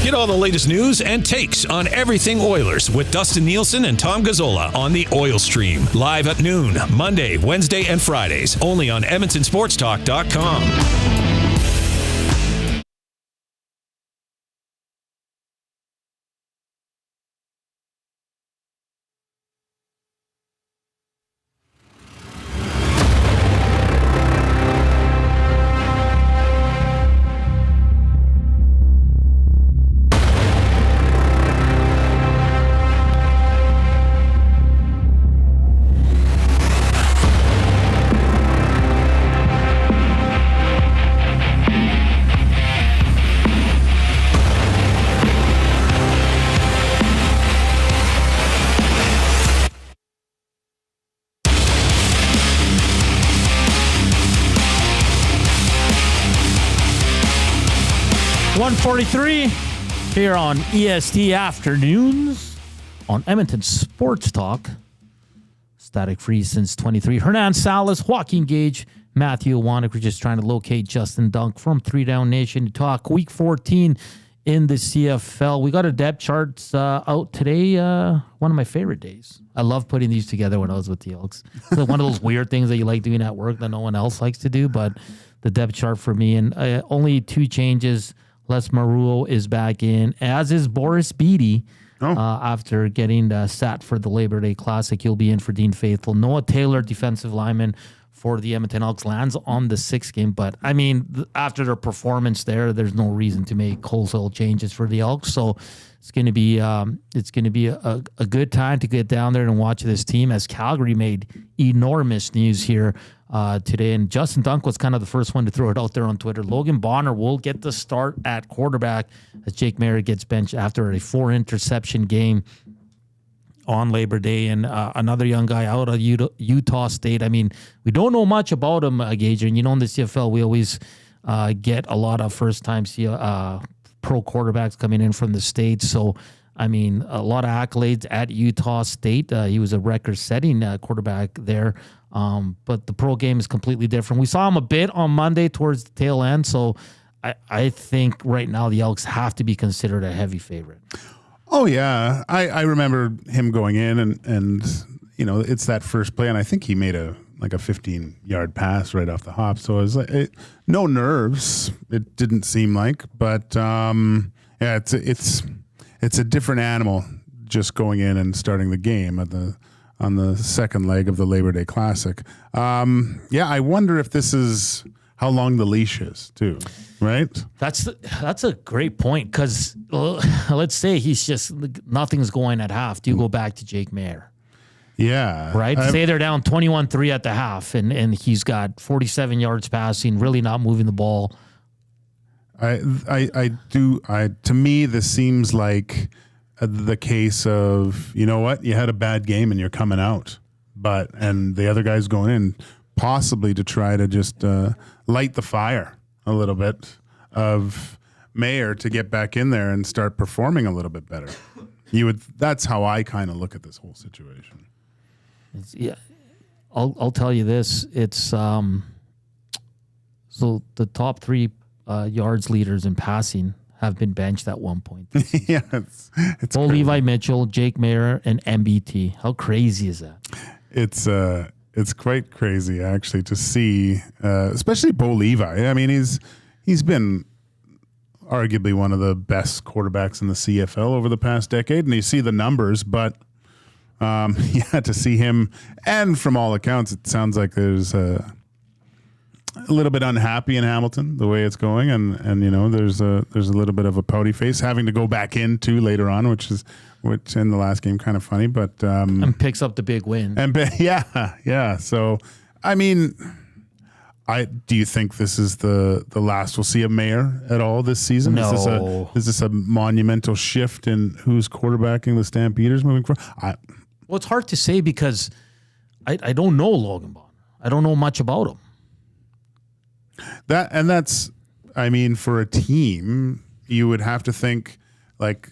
Get all the latest news and takes on everything Oilers with Dustin Nielsen and Tom Gazzola on the Oil Stream. Live at noon, Monday, Wednesday, and Fridays. Only on EdmontonSportsTalk.com. 1:43 here on EST Afternoons on Edmonton Sports Talk. Static free since 23. Hernan Salas, Joaquin Gage, Matthew Iwanek. We're just trying to locate Justin Dunk from 3 Down Nation to talk Week 14 in the CFL. We got a depth charts out today. One of my favorite days. I love putting these together when I was with the Elks. It's one of those weird things that you like doing at work that no one else likes to do, but the depth chart for me. And only 2 changes. Les Maruo is back in, as is Boris Beatty. After getting sat for the Labor Day Classic, he'll be in for Dean Faithful. Noah Taylor, defensive lineman for the Edmonton Elks, lands on the 6th game. But, I mean, after their performance there's no reason to make wholesale changes for the Elks. So it's going to be a good time to get down there and watch this team, as Calgary made enormous news here today. And Justin Dunk was kind of the first one to throw it out there on Twitter. Logan Bonner will get the start at quarterback as Jake Maier gets benched after a 4-interception game on Labor Day. And another young guy out of Utah State. I mean, we don't know much about him, Gager. And in the CFL, we always get a lot of first-time pro quarterbacks coming in from the States. So, I mean, a lot of accolades at Utah State. He was a record-setting quarterback there. But the pro game is completely different. We saw him a bit on Monday towards the tail end. So I think right now the Elks have to be considered a heavy favorite. Oh, yeah. I remember him going in and it's that first play. And I think he made a 15-yard pass right off the hop. So it was like no nerves. It didn't seem like, but it's a different animal just going in and starting the game on the second leg of the Labor Day Classic. I wonder if this is how long the leash is too, right? That's a great point, because let's say he's just nothing's going at half. Do you go back to Jake Maier? Yeah. Right? Say they're down 21-3 at the half and he's got 47 yards passing, really not moving the ball. To me, this seems like the case of, you know what, you had a bad game and you're coming out, and the other guy's going in possibly to try to just light the fire a little bit of Maier to get back in there and start performing a little bit better. That's how I kind of look at this whole situation. I'll tell you this. It's so the top 3 yards leaders in passing have been benched at one point. Yeah, it's Bo Levi Mitchell, Jake Maier, and MBT. How crazy is that? It's quite crazy actually to see, especially Bo Levi. I mean, he's been arguably one of the best quarterbacks in the CFL over the past decade, and you see the numbers, but to see him, and from all accounts, it sounds like there's a little bit unhappy in Hamilton the way it's going, and there's a little bit of a pouty face having to go back into later on, which in the last game kind of funny, but and picks up the big win. And yeah. So I mean, do you think this is the last we'll see of Maier at all this season? No. Is this a monumental shift in who's quarterbacking the Stampeders moving forward? Well, it's hard to say because I don't know Logan Bonner. I don't know much about him. That's I mean, for a team, you would have to think like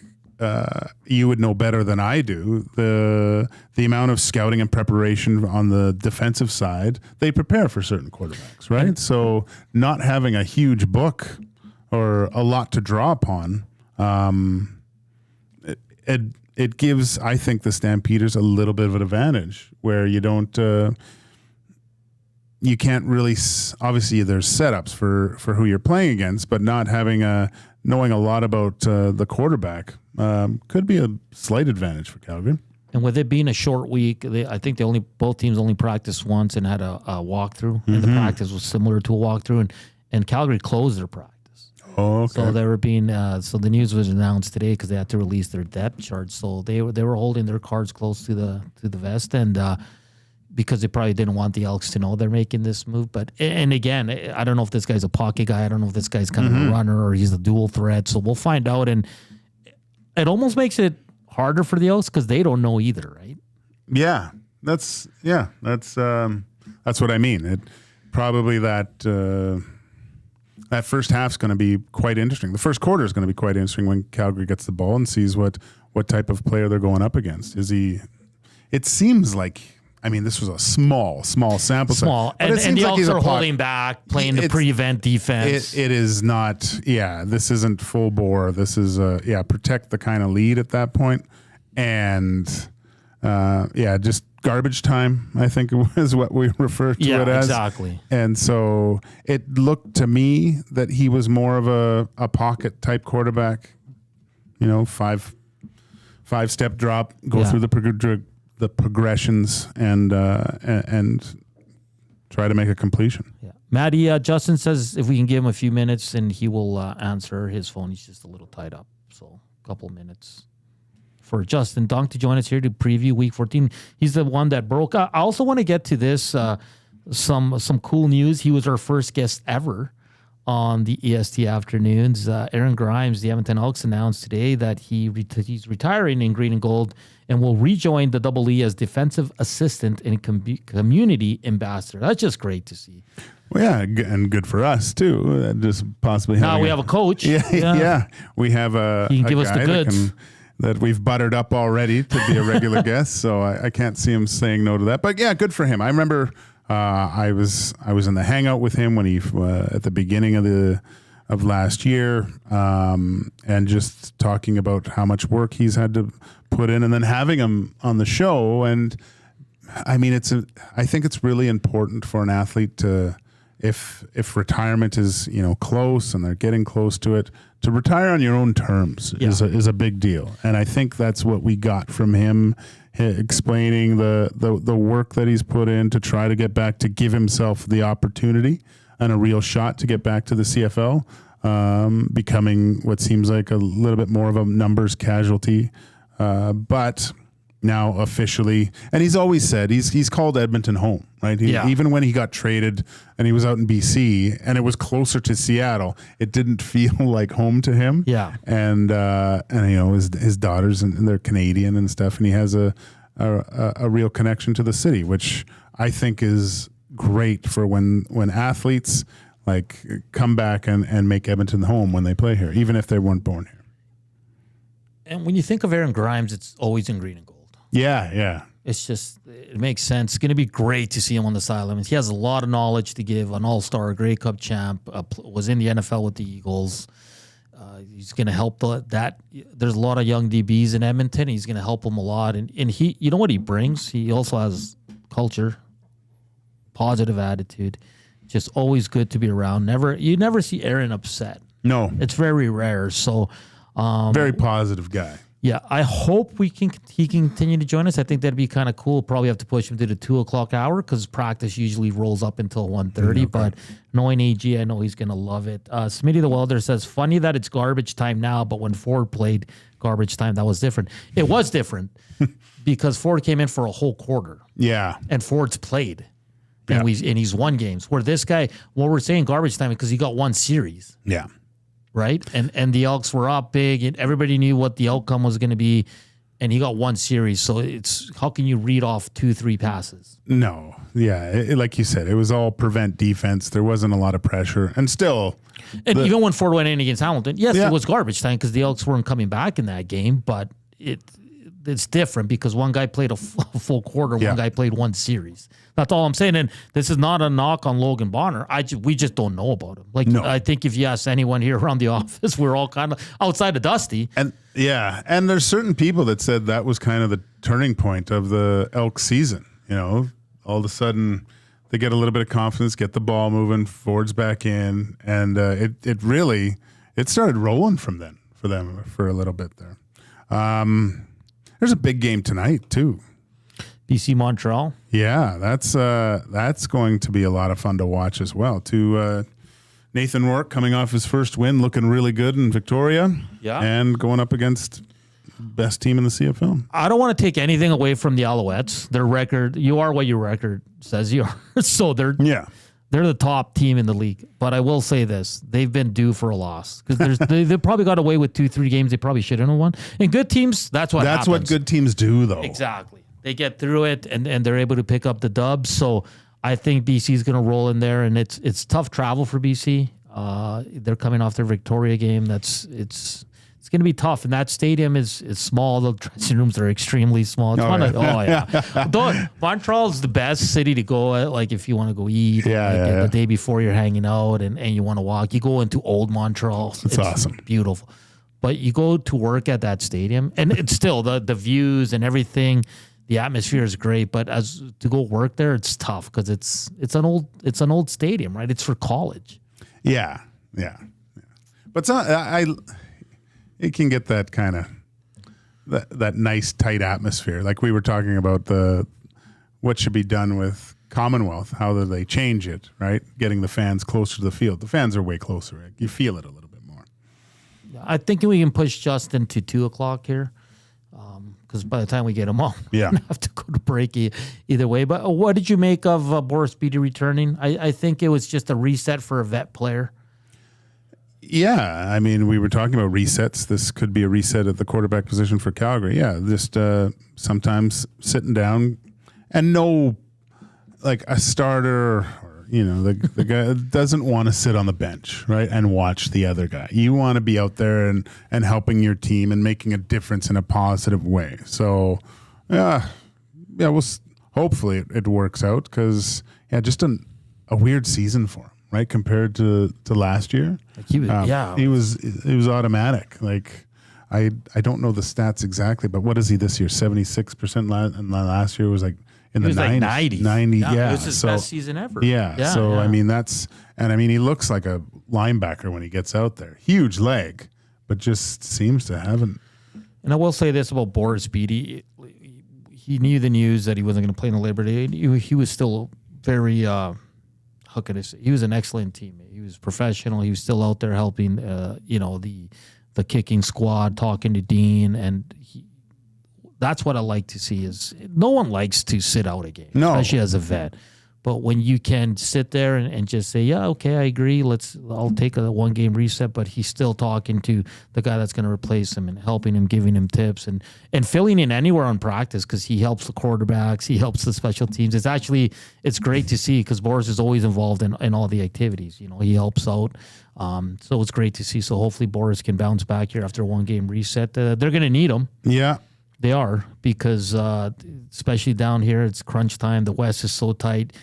you would know better than I do the amount of scouting and preparation on the defensive side. They prepare for certain quarterbacks, right? So not having a huge book or a lot to draw upon, it gives, I think, the Stampeders a little bit of an advantage where you don't. You can't really, obviously there's setups for who you're playing against, but not having knowing a lot about the quarterback could be a slight advantage for Calgary. And with it being a short week, I think both teams only practiced once and had a walkthrough, and the practice was similar to a walkthrough, and Calgary closed their practice. Oh, okay. So they were being so the news was announced today because they had to release their depth chart. So they were holding their cards close to the vest, and because they probably didn't want the Elks to know they're making this move. But and again, I don't know if this guy's a pocket guy. I don't know if this guy's kind of a runner or he's a dual threat. So we'll find out. And it almost makes it harder for the Elks because they don't know either, right? Yeah, that's what I mean. It probably that that first half's going to be quite interesting. The first quarter is going to be quite interesting when Calgary gets the ball and sees what type of player they're going up against. It seems like, I mean, this was a small sample size. Small. And the Elks are holding back, playing the prevent defense. It is not, this isn't full bore. This is, protect the kind of lead at that point. And, just garbage time, I think is what we refer to it as. Exactly. And so it looked to me that he was more of a pocket type quarterback, five-step drop, go through the progressions and try to make a completion. Yeah. Maddie, Justin says if we can give him a few minutes and he will answer his phone. He's just a little tied up. So a couple minutes for Justin Dunk to join us here to preview Week 14. He's the one that broke. I also want to get to this, some cool news. He was our first guest ever on the EST afternoons. Aaron Grimes, the Edmonton Elks, announced today that he's retiring in green and gold and will rejoin the Double E as defensive assistant and community ambassador. That's just great to see. Well, yeah, and good for us too. Just possibly now we have a coach. Yeah. We have a he can give us the goods that we've buttered up already to be a regular guest. So I can't see him saying no to that. But yeah, good for him. I remember I was in the hangout with him when he at the beginning of last year, and just talking about how much work he's had to put in, and then having him on the show. And I mean, I think it's really important for an athlete to, if retirement is close and they're getting close to it, to retire on your own terms is a big deal. And I think that's what we got from him, explaining the work that he's put in to try to get back, to give himself the opportunity and a real shot to get back to the CFL, becoming what seems like a little bit more of a numbers casualty. But now officially, and he's always said he's called Edmonton home, right? Even when he got traded and he was out in BC and it was closer to Seattle, it didn't feel like home to him. Yeah. And his daughters and they're Canadian and stuff, and he has a real connection to the city, which I think is great for when athletes like come back and make Edmonton home when they play here, even if they weren't born here. And when you think of Aaron Grimes, it's always in green and gold. Yeah. It's just, it makes sense. It's going to be great to see him on the sidelines. He has a lot of knowledge to give, an all-star, Grey Cup champ, was in the NFL with the Eagles. He's going to help that. There's a lot of young DBs in Edmonton. He's going to help them a lot. And he, you know what he brings? He also has culture, positive attitude. Just always good to be around. You never see Aaron upset. No. It's very rare. So, very positive guy. Yeah, I hope he can continue to join us. I think that'd be kind of cool. Probably have to push him to the 2:00 hour because practice usually rolls up until 1:30. Okay. But knowing AG, I know he's going to love it. Smitty the Welder says, funny that it's garbage time now, but when Ford played garbage time, that was different. It was different because Ford came in for a whole quarter. Yeah. And Ford's played. And he's won games. Where this guy, what we're saying garbage time because he got one series. Yeah. Right? And the Elks were up big, and everybody knew what the outcome was going to be, and he got one series. So it's, how can you read off 2-3 passes? No. Yeah. Like you said, it was all prevent defense. There wasn't a lot of pressure. And still. And even when Ford went in against Hamilton, yes, it was garbage time because the Elks weren't coming back in that game, but it's different because one guy played a full quarter, one guy played one series. That's all I'm saying. And this is not a knock on Logan Bonner. We just don't know about him. I think if you ask anyone here around the office, we're all kind of outside of Dusty. And there's certain people that said that was kind of the turning point of the Elks season. All of a sudden they get a little bit of confidence, get the ball moving, Ford's back in, and it really started rolling from then for them for a little bit there. There's a big game tonight too. BC Montreal. Yeah, that's going to be a lot of fun to watch as well. Nathan Rourke coming off his first win, looking really good in Victoria. Yeah. And going up against best team in the CFL. I don't want to take anything away from the Alouettes. Their record, you are what your record says you are. So they're the top team in the league. But I will say this, they've been due for a loss because they probably got away with 2-3 games they probably shouldn't have won. And good teams, that's what happens. That's what good teams do, though. Exactly. They get through it and they're able to pick up the dubs. So I think BC is going to roll in there, and it's tough travel for BC. They're coming off their Victoria game. It's going to be tough, and that stadium is small. The dressing rooms are extremely small. It's Montreal's the best city to go at, like if you want to go eat. The day before you're hanging out and you want to walk. You go into old Montreal. It's awesome. Beautiful. But you go to work at that stadium, and it's still the views and everything. The atmosphere is great, but as to go work there, it's tough because it's an old stadium, right? It's for college. Yeah. But it's not, it can get that kind of that nice tight atmosphere. Like we were talking about what should be done with Commonwealth. How do they change it? Right, getting the fans closer to the field. The fans are way closer. Right? You feel it a little bit more. I think we can push Justin to 2:00 here, because by the time we get him on, we have to go to break either way. But what did you make of Boris Beatty returning? I think it was just a reset for a vet player. Yeah, I mean, we were talking about resets. This could be a reset at the quarterback position for Calgary. Yeah, just sometimes sitting down and like a starter, or, the guy doesn't want to sit on the bench, right, and watch the other guy. You want to be out there and helping your team and making a difference in a positive way. So, hopefully it works out because, just a weird season for him. Right, compared to last year, he was, it was automatic. Like I don't know the stats exactly, but what is he this year? 76%, and last year was like in the 90s. 90, it was his best season ever. I mean he looks like a linebacker when he gets out there. Huge leg, but just seems to haven't. And I will say this about Boris Beatty: he knew the news that he wasn't going to play in the Labor Day. He was still very. How could I say? He was an excellent teammate. He was professional. He was still out there helping, the kicking squad, talking to Dean, and that's what I like to see. Is no one likes to sit out a game, especially as a vet. But when you can sit there and just say, yeah, okay, I agree. I'll take a 1-game reset. But he's still talking to the guy that's going to replace him and helping him, giving him tips and filling in anywhere on practice because he helps the quarterbacks. He helps the special teams. It's great to see because Boris is always involved in all the activities. He helps out. So it's great to see. So hopefully Boris can bounce back here after a 1-game reset. They're going to need him. Yeah. They are because especially down here, it's crunch time. The West is so tight.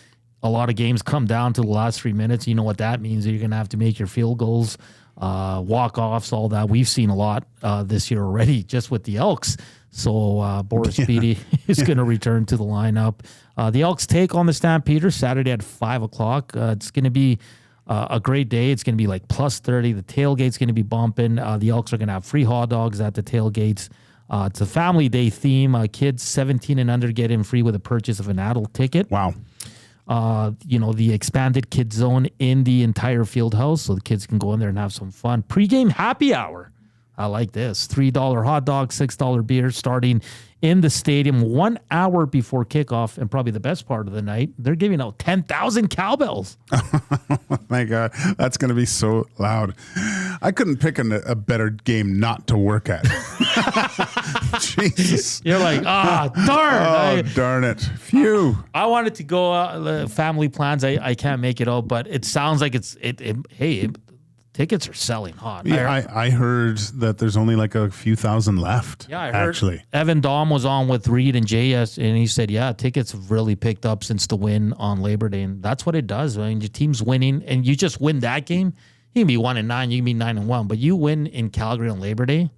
A lot of games come down to the last 3 minutes. You know what that means. You're going to have to make your field goals, walk-offs, all that. We've seen a lot this year already just with the Elks. So Boris Beatty is going to return to the lineup. The Elks take on the Stampeders Saturday at 5 o'clock. It's going to be a great day. It's going to be like plus 30. The tailgate's going to be bumping. The Elks are going to have free hot dogs at the tailgates. It's a family day theme. Kids 17 and under get in free with a purchase of an adult ticket. Wow. The expanded kids zone in the entire field house, so the kids can go in there and have some fun. Pre-game happy hour. I like this. $3 hot dog, $6 beer starting in the stadium 1 hour before kickoff. And probably the best part of the night, they're giving out 10,000 cowbells. Oh my God. That's going to be so loud. I couldn't pick a better game not to work at. Jesus. You're like, darn. Oh, darn it. Phew. I wanted to go family plans. I can't make it out, but it sounds like tickets are selling hot. Yeah, I heard that there's only like a few thousand left. Yeah, I heard. Actually, Evan Dom was on with Reed and JS, and he said, tickets have really picked up since the win on Labor Day, and that's what it does. I mean, your team's winning, and you just win that game. You can be 1-9, you can be 9-1, but you win in Calgary on Labor Day.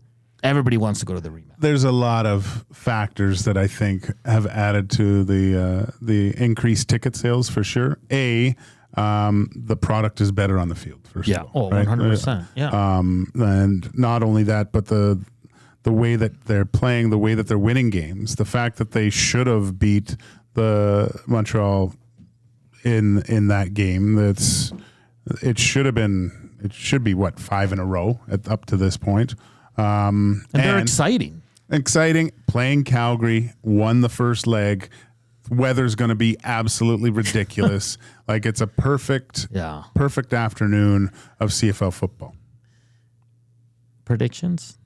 Everybody wants to go to the rematch. There's a lot of factors that I think have added to the increased ticket sales for sure. The product is better on the field. First of all, right? 100%. Yeah. And not only that, but the way that they're playing, the way that they're winning games, the fact that they should have beat the Montreal in that game. It should be 5 in a row up to this point. And they're exciting. Exciting. Playing Calgary, won the first leg. Weather's going to be absolutely ridiculous. Like it's a perfect afternoon of CFL football. Predictions?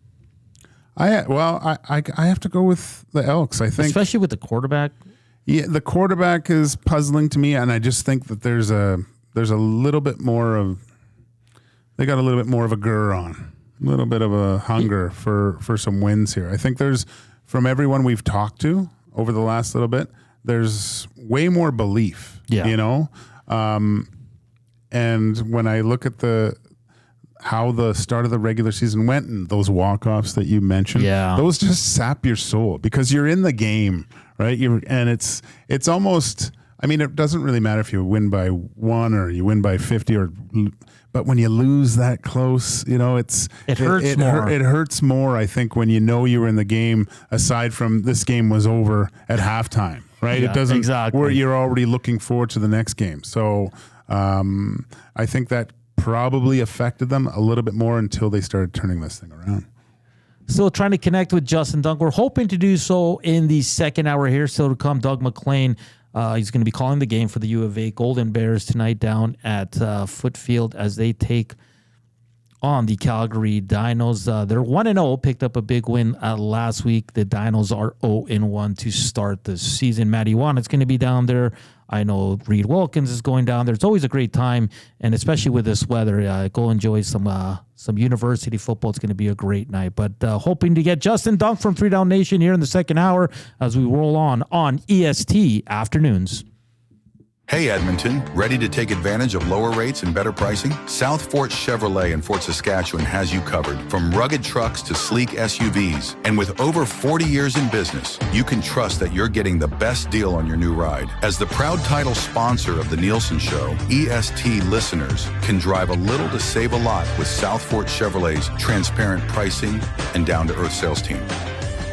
I have to go with the Elks. I think, especially with the quarterback. Yeah, the quarterback is puzzling to me, and I just think that there's a little bit more of they got a little bit more of a grr on, a little bit of a hunger for some wins here. I think there's, from everyone we've talked to over the last little bit, there's way more belief, you know? And when I look at how the start of the regular season went and those walk-offs that you mentioned, those just sap your soul because you're in the game, right? And it's almost, I mean, it doesn't really matter if you win by 1 or you win by 50 but when you lose that close, you know, it hurts more. It hurts more, I think, when you know you were in the game, aside from this game was over at halftime, right? Yeah, it doesn't, exactly. where you're already looking forward to the next game. So I think that probably affected them a little bit more until they started turning this thing around. Still trying to connect with Justin Dunk. We're hoping to do so in the second hour here. Still to come, Doug McLean. He's going to be calling the game for the U of A Golden Bears tonight down at Footfield as they take on the Calgary Dinos. They're 1-0, picked up a big win last week. The Dinos are 0-1 to start the season. Matty Wanet's going to be down there. I know Reed Wilkins is going down there. It's always a great time, and especially with this weather, go enjoy some university football. It's going to be a great night. But hoping to get Justin Dunk from 3 Down Nation here in the second hour as we roll on EST Afternoons. Hey Edmonton, ready to take advantage of lower rates and better pricing? South Fort Chevrolet in Fort Saskatchewan has you covered. From rugged trucks to sleek SUVs. And with over 40 years in business, you can trust that you're getting the best deal on your new ride. As the proud title sponsor of The Nielsen Show, EST listeners can drive a little to save a lot with South Fort Chevrolet's transparent pricing and down-to-earth sales team.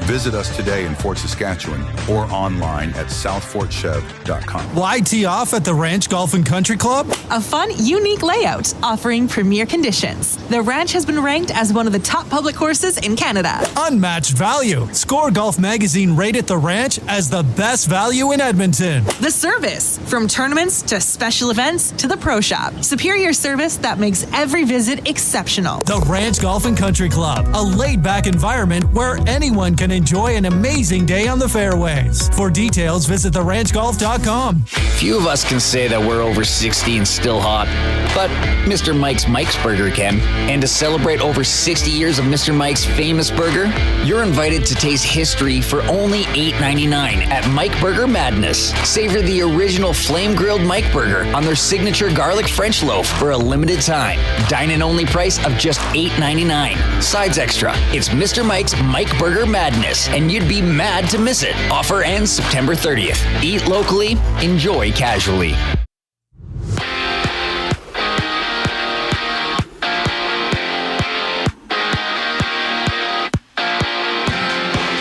Visit us today in Fort Saskatchewan or online at southfortchev.com. Why tee off at the Ranch Golf and Country Club? A fun, unique layout offering premier conditions. The Ranch has been ranked as one of the top public courses in Canada. Unmatched value. Score Golf Magazine rated the Ranch as the best value in Edmonton. The service, from tournaments to special events to the pro shop. Superior service that makes every visit exceptional. The Ranch Golf and Country Club, a laid-back environment where anyone can enjoy an amazing day on the fairways. For details, visit theranchgolf.com. Few of us can say that we're over 60 and still hot, but Mr. Mike's Burger can. And to celebrate over 60 years of Mr. Mike's famous burger, you're invited to taste history for only $8.99 at Mike Burger Madness. Savor the original flame-grilled Mike Burger on their signature garlic French loaf for a limited time. Dine-in only price of just $8.99. Sides extra. It's Mr. Mike's Mike Burger Madness, and you'd be mad to miss it. Offer ends September 30th. Eat locally, enjoy casually.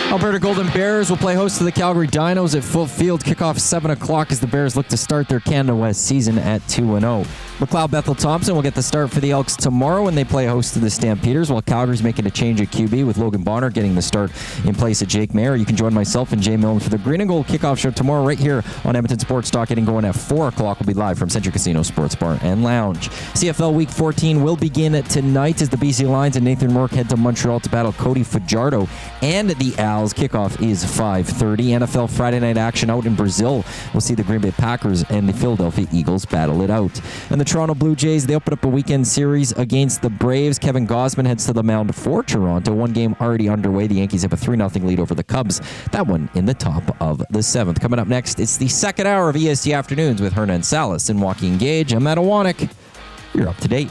Alberta Golden Bears will play host to the Calgary Dinos at Footfield. Kickoff 7 o'clock as the Bears look to start their Canada West season at 2-0. McLeod Bethel-Thompson will get the start for the Elks tomorrow when they play host to the Stampeders, while Calgary's making a change at QB with Logan Bonner getting the start in place of Jake Mayer. You can join myself and Jay Milne for the Green and Gold kickoff show tomorrow right here on Edmonton Sports Talk. Getting going at 4 o'clock. We'll be live from Century Casino Sports Bar and Lounge. CFL Week 14 will begin tonight as the BC Lions and Nathan Rourke head to Montreal to battle Cody Fajardo and the Als. Kickoff is 5:30. NFL Friday night action out in Brazil. We'll see the Green Bay Packers and the Philadelphia Eagles battle it out. And the Toronto Blue Jays, they open up a weekend series against the Braves. Kevin Gausman heads to the mound for Toronto. One game already underway. The Yankees have a 3-0 lead over the Cubs. That one in the top of the 7th. Coming up next, it's the second hour of EST Afternoons with Hernan Salas and Joaquin Gage. I'm Matt Owanek. You're up to date.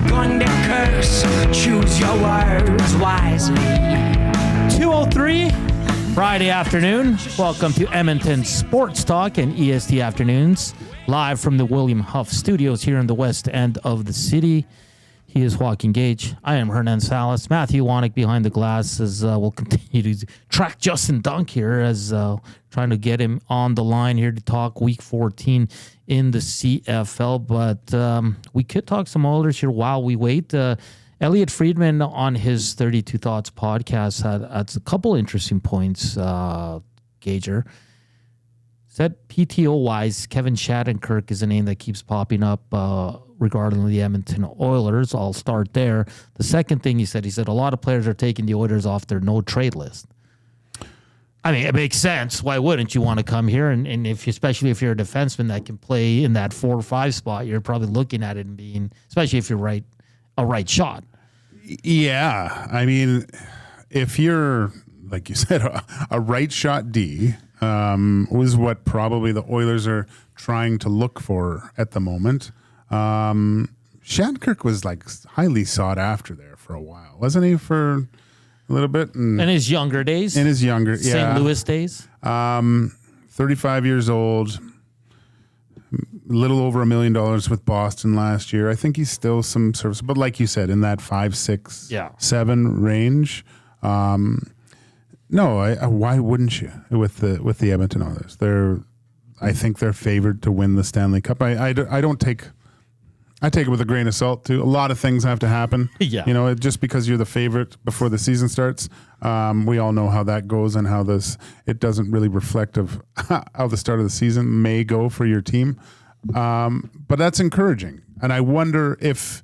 Going to curse, choose your words wisely. 2:03 Friday afternoon. Welcome to Edmonton Sports Talk and EST Afternoons, live from the William Huff Studios here in the west end of the city. He is Joaquin Gage. I am Hernan Salas. Matthew Wanek behind the glass as we'll continue to track Justin Dunk here as trying to get him on the line here to talk Week 14 in the CFL. But we could talk some Oilers here while we wait. Elliot Friedman on his 32 Thoughts podcast had a couple interesting points. Gager. Said PTO-wise, Kevin Shattenkirk is a name that keeps popping up regarding the Edmonton Oilers. I'll start there. The second thing he said a lot of players are taking the Oilers off their no-trade list. I mean, it makes sense. Why wouldn't you want to come here? And especially if you're a defenseman that can play in that 4 or 5 spot, you're probably looking at it and being, especially if you're a right shot. Yeah. I mean, if you're, like you said, a right shot D, was what probably the Oilers are trying to look for at the moment. Shattenkirk was like highly sought after there for a while, wasn't he? For a little bit, in his younger days. St. Louis days. 35 years old. A little over $1 million with Boston last year. I think he's still some service, but like you said, in that 5, 6, 7 range. No, why wouldn't you with the Edmonton Oilers? I think they're favored to win the Stanley Cup. I take it with a grain of salt too. A lot of things have to happen. Yeah, just because you're the favorite before the season starts, we all know how that goes and how it doesn't really reflect of how the start of the season may go for your team. But that's encouraging, and I wonder if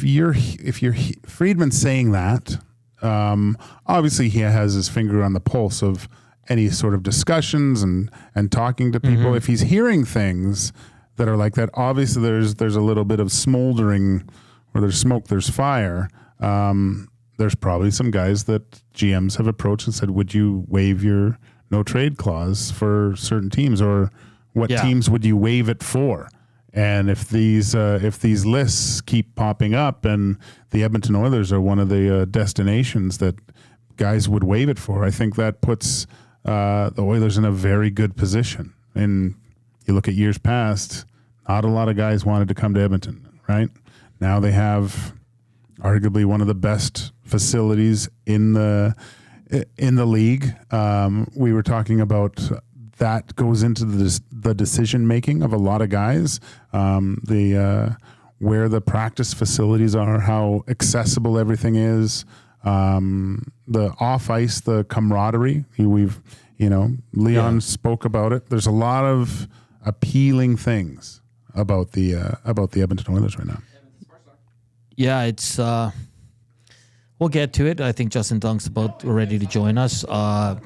you're Friedman saying that. Obviously he has his finger on the pulse of any sort of discussions and talking to people. Mm-hmm. If he's hearing things that are like that, obviously there's a little bit of smoldering, where there's smoke, there's fire. There's probably some guys that GMs have approached and said, would you waive your no trade clause for certain teams, or what teams would you waive it for? And if these lists keep popping up, and the Edmonton Oilers are one of the destinations that guys would waive it for, I think that puts the Oilers in a very good position. And you look at years past, not a lot of guys wanted to come to Edmonton, right? Now they have arguably one of the best facilities in the league. We were talking about that goes into the decision making of a lot of guys. Where the practice facilities are, how accessible everything is, the off ice, the camaraderie. Leon spoke about it. There's a lot of appealing things about the Edmonton Oilers right now. Yeah, it's. We'll get to it. I think Justin Dunk's about ready to join us. I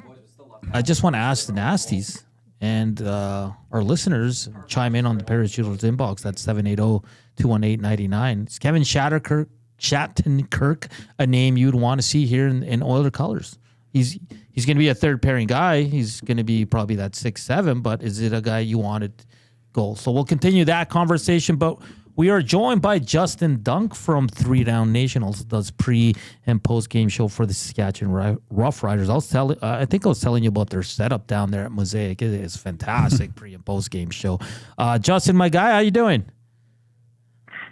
just want to ask the Nasties and our listeners chime in on the Paris Jewelers inbox. That's 780-218-99. Is Kevin Shattenkirk a name you'd want to see here in Oiler colors? He's going to be a third pairing guy. He's going to be probably that 6'7", but is it a guy you wanted to go? So we'll continue that conversation, but we are joined by Justin Dunk from 3 Down Nation, also does pre and post game show for the Saskatchewan Roughriders. I think I was telling you about their setup down there at Mosaic. It is fantastic pre and post game show. Justin, my guy, how you doing?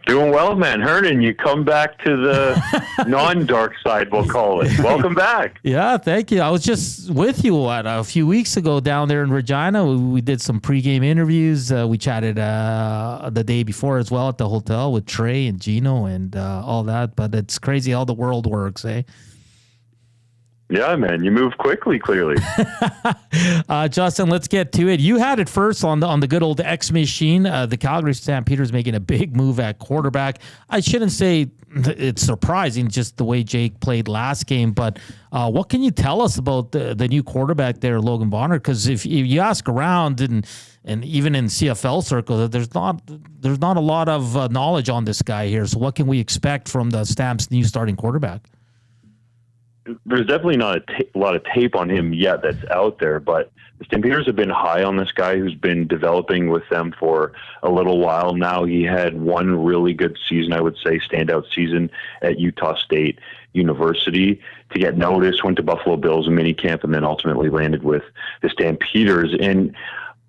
Doing well, man. Hernan, you come back to the non-dark side, we'll call it. Welcome back. Yeah, thank you. I was just with you a few weeks ago down there in Regina. We did some pregame interviews. We chatted the day before as well at the hotel with Trey and Gino and all that. But it's crazy how the world works, eh? Yeah, man, you move quickly, clearly. Justin, let's get to it. You had it first on the good old X machine. The Calgary Stampeders making a big move at quarterback. I shouldn't say it's surprising just the way Jake played last game, but what can you tell us about the new quarterback there, Logan Bonner? Because if you ask around and even in CFL circles, there's not a lot of knowledge on this guy here. So what can we expect from the Stamps' new starting quarterback? There's definitely not a lot of tape on him yet that's out there, but the Stampeders have been high on this guy who's been developing with them for a little while now. He had one really good season, I would say, standout season at Utah State University to get noticed, went to Buffalo Bills in minicamp, and then ultimately landed with the Stampeders. And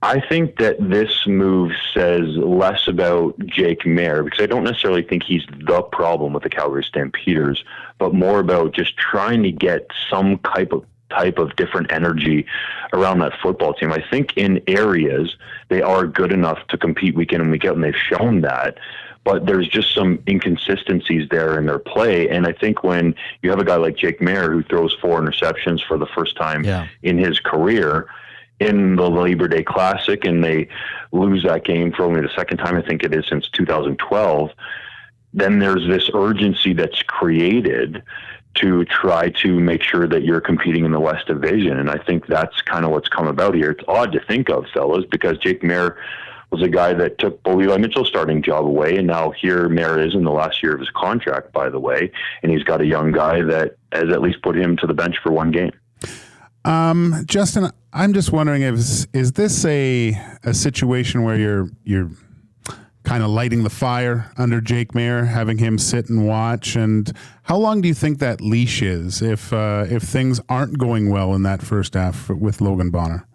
I think that this move says less about Jake Maier, because I don't necessarily think he's the problem with the Calgary Stampeders, but more about just trying to get some type of different energy around that football team. I think in areas they are good enough to compete week in and week out, and they've shown that. but there's just some inconsistencies there in their play. And I think when you have a guy like Jake Maier who throws 4 interceptions for the first time in his career in the Labor Day Classic, and they lose that game for only the second time, I think it is, since 2012, then there's this urgency that's created to try to make sure that you're competing in the West Division. And I think that's kind of what's come about here. It's odd to think of, fellas, because Jake Maier was a guy that took Levi Mitchell's starting job away, and now here Maier is in the last year of his contract, by the way, and he's got a young guy that has at least put him to the bench for one game. Justin, I'm just wondering, is this a situation where you're kind of lighting the fire under Jake Maier, having him sit and watch? And how long do you think that leash is if things aren't going well in that first half with Logan Bonner?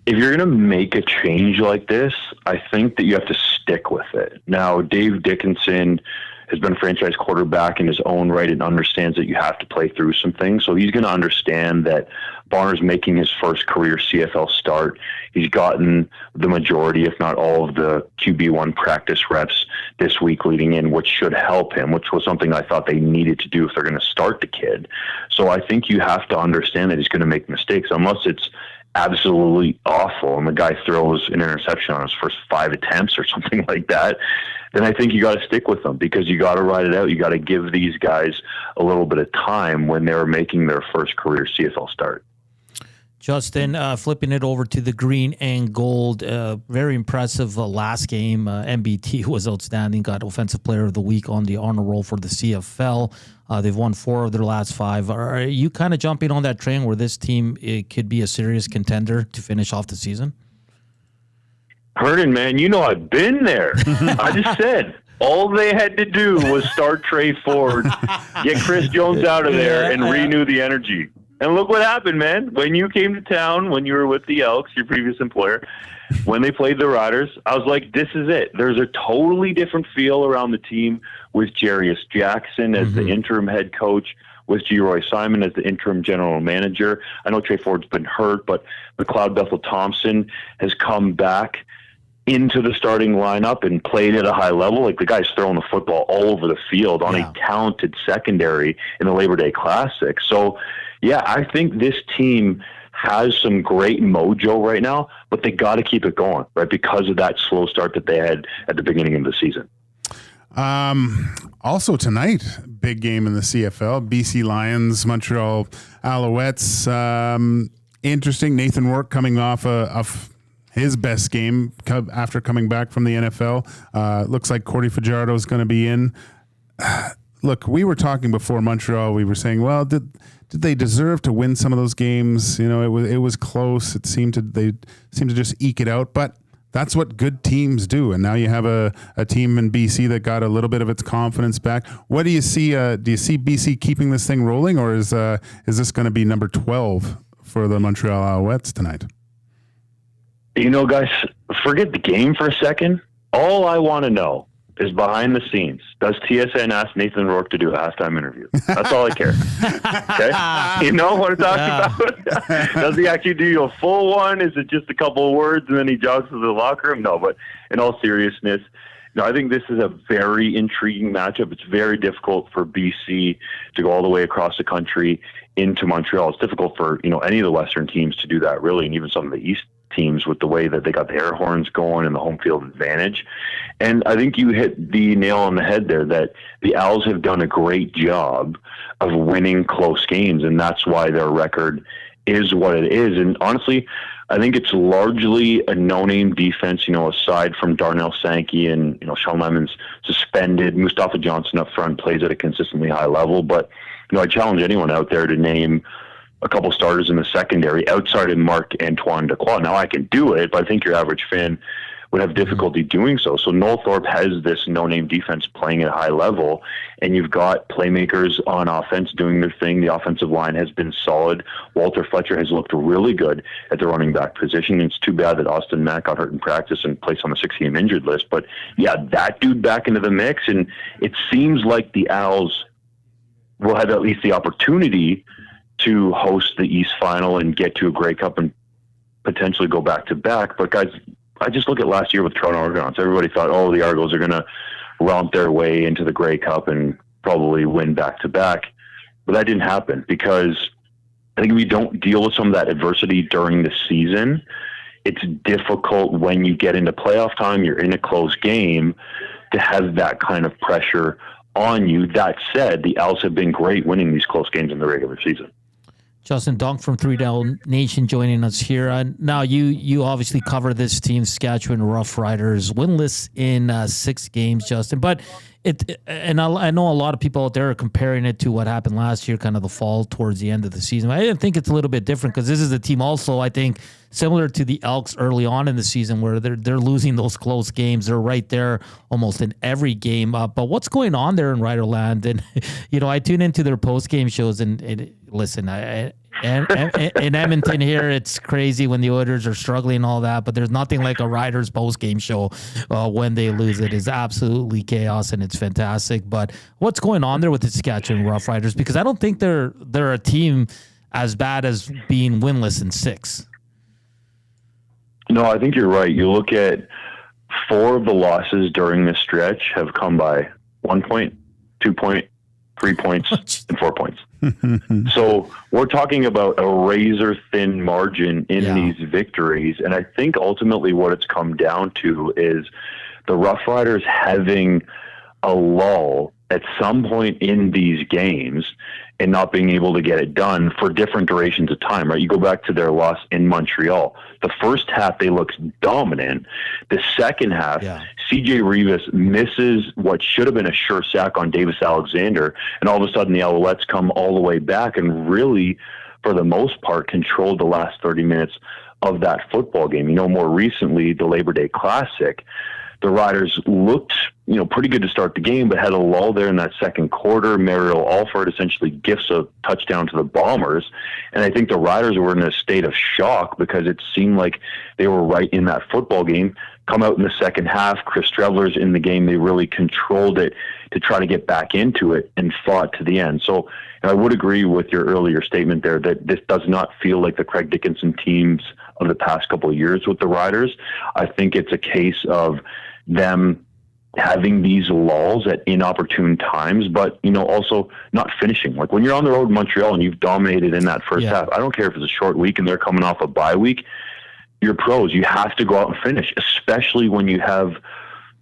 If you're going to make a change like this, I think that you have to stick with it. Now, Dave Dickinson has been a franchise quarterback in his own right and understands that you have to play through some things. So he's going to understand that Bonner's making his first career CFL start. He's gotten the majority, if not all, of the QB1 practice reps this week leading in, which should help him, which was something I thought they needed to do if they're going to start the kid. So I think you have to understand that he's going to make mistakes, unless it's absolutely awful and the guy throws an interception on his first 5 attempts or something like that, then I think you got to stick with them, because you got to ride it out. You got to give these guys a little bit of time when they're making their first career CFL start. Justin, flipping it over to the green and gold, very impressive last game. MBT was outstanding, got Offensive Player of the Week on the honor roll for the CFL. They've won 4 of their last 5. Are you kind of jumping on that train where this team could be a serious contender to finish off the season? Hernan, man, you know I've been there. I just said all they had to do was start Trey Ford, get Chris Jones out of there, and renew the energy. And look what happened, man. When you came to town, when you were with the Elks, your previous employer, when they played the Riders, I was like, this is it. There's a totally different feel around the team with Jarius Jackson as the interim head coach, with G. Roy Simon as the interim general manager. I know Trey Ford's been hurt, but McLeod Bethel-Thompson has come back into the starting lineup and played at a high level. Like, the guy's throwing the football all over the field on a talented secondary in the Labor Day Classic. So, yeah, I think this team has some great mojo right now, but they got to keep it going, right, because of that slow start that they had at the beginning of the season. Also tonight, big game in the CFL, BC Lions, Montreal Alouettes. Interesting. Nathan Rourke coming off of his best game after coming back from the NFL. Looks like Cordy Fajardo is going to be in. Look, we were talking before Montreal. We were saying, well, did they deserve to win some of those games? You know, it was close. They seemed to just eke it out, but that's what good teams do. And now you have a team in BC that got a little bit of its confidence back. What do you see? Do you see BC keeping this thing rolling, or is this going to be number 12 for the Montreal Alouettes tonight? You know, guys, forget the game for a second. All I want to know is behind the scenes, does TSN ask Nathan Rourke to do a halftime interview? That's all I care. Okay? You know what I'm talking about? Does he actually do a full one? Is it just a couple of words and then he jogs to the locker room? No, but in all seriousness, I think this is a very intriguing matchup. It's very difficult for BC to go all the way across the country into Montreal. It's difficult for, any of the Western teams to do that, really, and even some of the East teams with the way that they got the air horns going and the home field advantage. And I think you hit the nail on the head there, that the Owls have done a great job of winning close games, and that's why their record is what it is. And honestly, I think it's largely a no-name defense, aside from Darnell Sankey and, Sean Lemon's suspended. Mustafa Johnson up front plays at a consistently high level. But, I challenge anyone out there to name a couple starters in the secondary outside of Marc-Antoine Dequoy. Now, I can do it, but I think your average fan would have difficulty doing so. So Noel Thorpe has this no-name defense playing at a high level, and you've got playmakers on offense doing their thing. The offensive line has been solid. Walter Fletcher has looked really good at the running back position. It's too bad that Austin Mack got hurt in practice and placed on the 6-game injured list. But, yeah, that dude back into the mix, and it seems like the Owls will have at least the opportunity to host the East Final and get to a Grey Cup and potentially go back-to-back. But, guys, I just look at last year with Toronto Argonauts. Everybody thought, the Argos are going to romp their way into the Grey Cup and probably win back-to-back. But that didn't happen because I think if you don't deal with some of that adversity during the season, it's difficult when you get into playoff time, you're in a close game, to have that kind of pressure on you. That said, the Elks have been great winning these close games in the regular season. Justin Dunk from 3 Down Nation joining us here. Now, you obviously cover this team, Saskatchewan Roughriders, winless in 6 games, Justin. But I know a lot of people out there are comparing it to what happened last year, kind of the fall towards the end of the season. I think it's a little bit different because this is a team also, I think, similar to the Elks early on in the season where they're losing those close games. They're right there almost in every game. But what's going on there in Riderland? And, I tune into their post-game shows and listen, in Edmonton here, it's crazy when the Oilers are struggling and all that, but there's nothing like a Riders post-game show when they lose. It is absolutely chaos, and it's fantastic. But what's going on there with the Saskatchewan Roughriders? Because I don't think they're a team as bad as being winless in 6. No, I think you're right. You look at 4 of the losses during this stretch have come by 1 point, 2 point, 3 points, and 4 points. So we're talking about a razor-thin margin in these victories. And I think ultimately what it's come down to is the Roughriders having a lull at some point in these games and not being able to get it done for different durations of time, right? You go back to their loss in Montreal. The first half, they looked dominant. The second half, CJ Rivas misses what should have been a sure sack on Davis Alexander, and all of a sudden the Alouettes come all the way back and really, for the most part, controlled the last 30 minutes of that football game. More recently, the Labor Day Classic, the Riders looked, pretty good to start the game, but had a lull there in that second quarter. Mario Alford essentially gifts a touchdown to the Bombers. And I think the Riders were in a state of shock because it seemed like they were right in that football game. Come out in the second half, Chris Trevler's in the game. They really controlled it to try to get back into it and fought to the end. So I would agree with your earlier statement there that this does not feel like the Craig Dickinson teams of the past couple of years with the Riders. I think it's a case of them having these lulls at inopportune times, but, also not finishing. Like when you're on the road in Montreal and you've dominated in that first half, I don't care if it's a short week and they're coming off a bye week, you're pros. You have to go out and finish, especially when you have,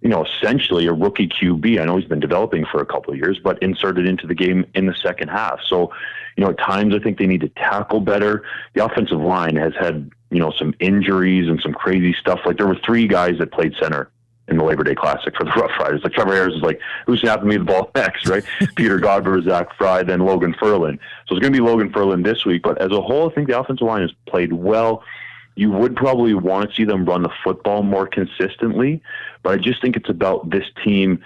essentially a rookie QB. I know he's been developing for a couple of years, but inserted into the game in the second half. So, at times I think they need to tackle better. The offensive line has had, some injuries and some crazy stuff. Like there were 3 guys that played center in the Labor Day Classic for the Roughriders. Like Trevor Harris is like, who's snapping me the ball next, right? Peter Godber, Zach Fry, then Logan Ferlin. So it's going to be Logan Ferlin this week. But as a whole, I think the offensive line has played well. You would probably want to see them run the football more consistently. But I just think it's about this team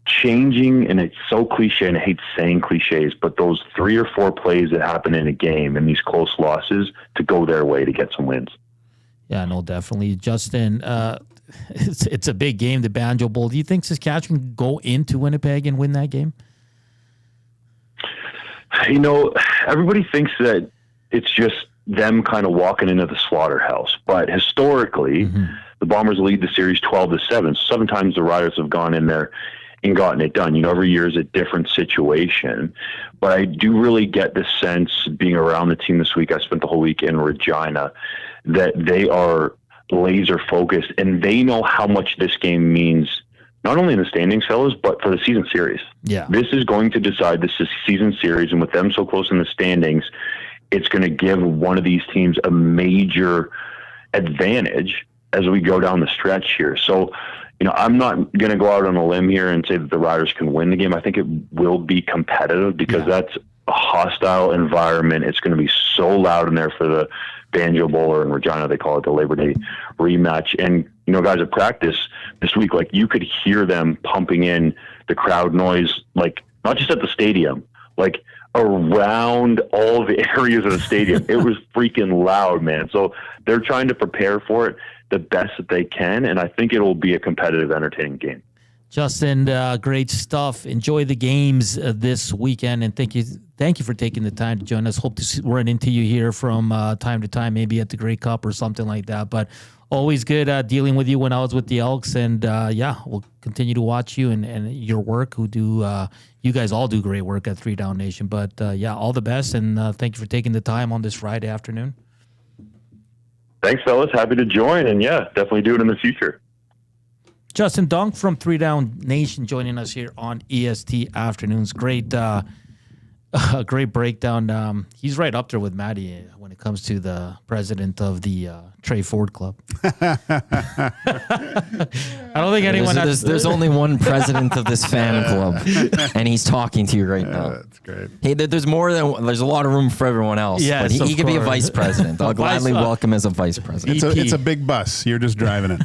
changing, and it's so cliche, and I hate saying cliches, but those 3 or 4 plays that happen in a game and these close losses to go their way to get some wins. Yeah, no, definitely. Justin, it's a big game, the Banjo Bowl. Do you think Saskatchewan can go into Winnipeg and win that game? Everybody thinks that it's just them kind of walking into the slaughterhouse. But historically, the Bombers lead the series 12-7. 7 times the Riders have gone in there and gotten it done. Every year is a different situation. But I do really get the sense, being around the team this week, I spent the whole week in Regina, that they are laser focused and they know how much this game means, not only in the standings, fellas, but for the season series. Yeah. This is going to decide this season series, and with them so close in the standings, it's going to give one of these teams a major advantage as we go down the stretch here. So, I'm not going to go out on a limb here and say that the Riders can win the game. I think it will be competitive because that's a hostile environment. It's going to be so loud in there for the Banjo Bowl, or in Regina they call it the Labor Day rematch. And, guys at practice this week, like you could hear them pumping in the crowd noise, like not just at the stadium, like around all the areas of the stadium. It was freaking loud, man. So they're trying to prepare for it the best that they can, and I think it will be a competitive, entertaining game. Justin, great stuff. Enjoy the games this weekend, and thank you for taking the time to join us. Hope to run into you here from time to time, maybe at the Grey Cup or something like that. But always good dealing with you when I was with the Elks, and we'll continue to watch you and your work. You guys all do great work at 3 Down Nation. But all the best, and thank you for taking the time on this Friday afternoon. Thanks, fellas. Happy to join, and definitely do it in the future. Justin Dunk from 3 Down Nation joining us here on EST Afternoons. Great breakdown. He's right up there with Maddie when it comes to the president of the Trey Ford Club. I don't think anyone there's only one president of this fan club, and he's talking to you right now. That's great. Hey, there's a lot of room for everyone else. Yes, but he could be a vice president. I'll gladly welcome as a vice president. It's a big bus. You're just driving it.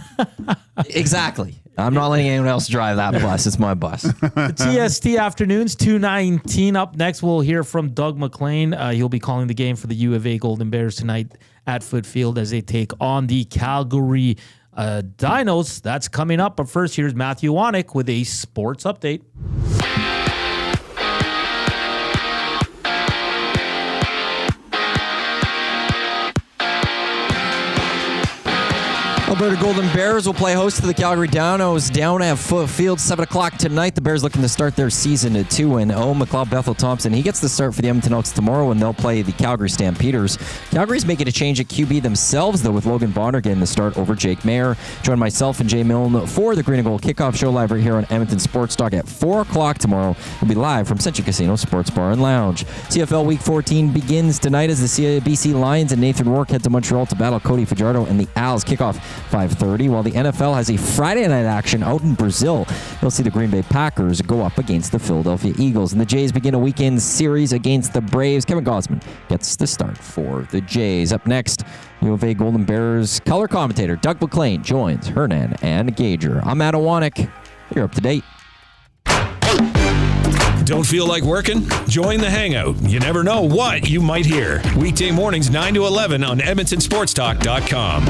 Exactly. I'm not letting anyone else drive that bus. It's my bus. It's EST Afternoons, 2:19. Up next, we'll hear from Doug McLean. He'll be calling the game for the U of A Golden Bears tonight at Foot Field as they take on the Calgary Dinos. That's coming up. But first, here's Matthew Wanick with a sports update. Alberta Golden Bears will play host to the Calgary Dinos down at Foot Field, 7 o'clock tonight. The Bears looking to start their season at 2-0. McLeod Bethel-Thompson, he gets the start for the Edmonton Elks tomorrow when they'll play the Calgary Stampeders. Calgary's making a change at QB themselves, though, with Logan Bonner getting the start over Jake Mayer. Join myself and Jay Milne for the Green and Gold Kickoff Show live right here on Edmonton Sports Talk at 4 o'clock tomorrow. We'll be live from Century Casino Sports Bar and Lounge. CFL Week 14 begins tonight as the BC Lions and Nathan Rourke head to Montreal to battle Cody Fajardo and the Als. Kickoff 5:30, while the NFL has a Friday night action out in Brazil. You'll see the Green Bay Packers go up against the Philadelphia Eagles, and the Jays begin a weekend series against the Braves. Kevin Gosman gets the start for the Jays. Up next, U of A Golden Bears color commentator Doug McLean joins Hernan and Gager. I'm Adam Wanick. You're up to date. Don't feel like working? Join the Hangout. You never know what you might hear. Weekday mornings 9 to 11 on EdmontonSportsTalk.com.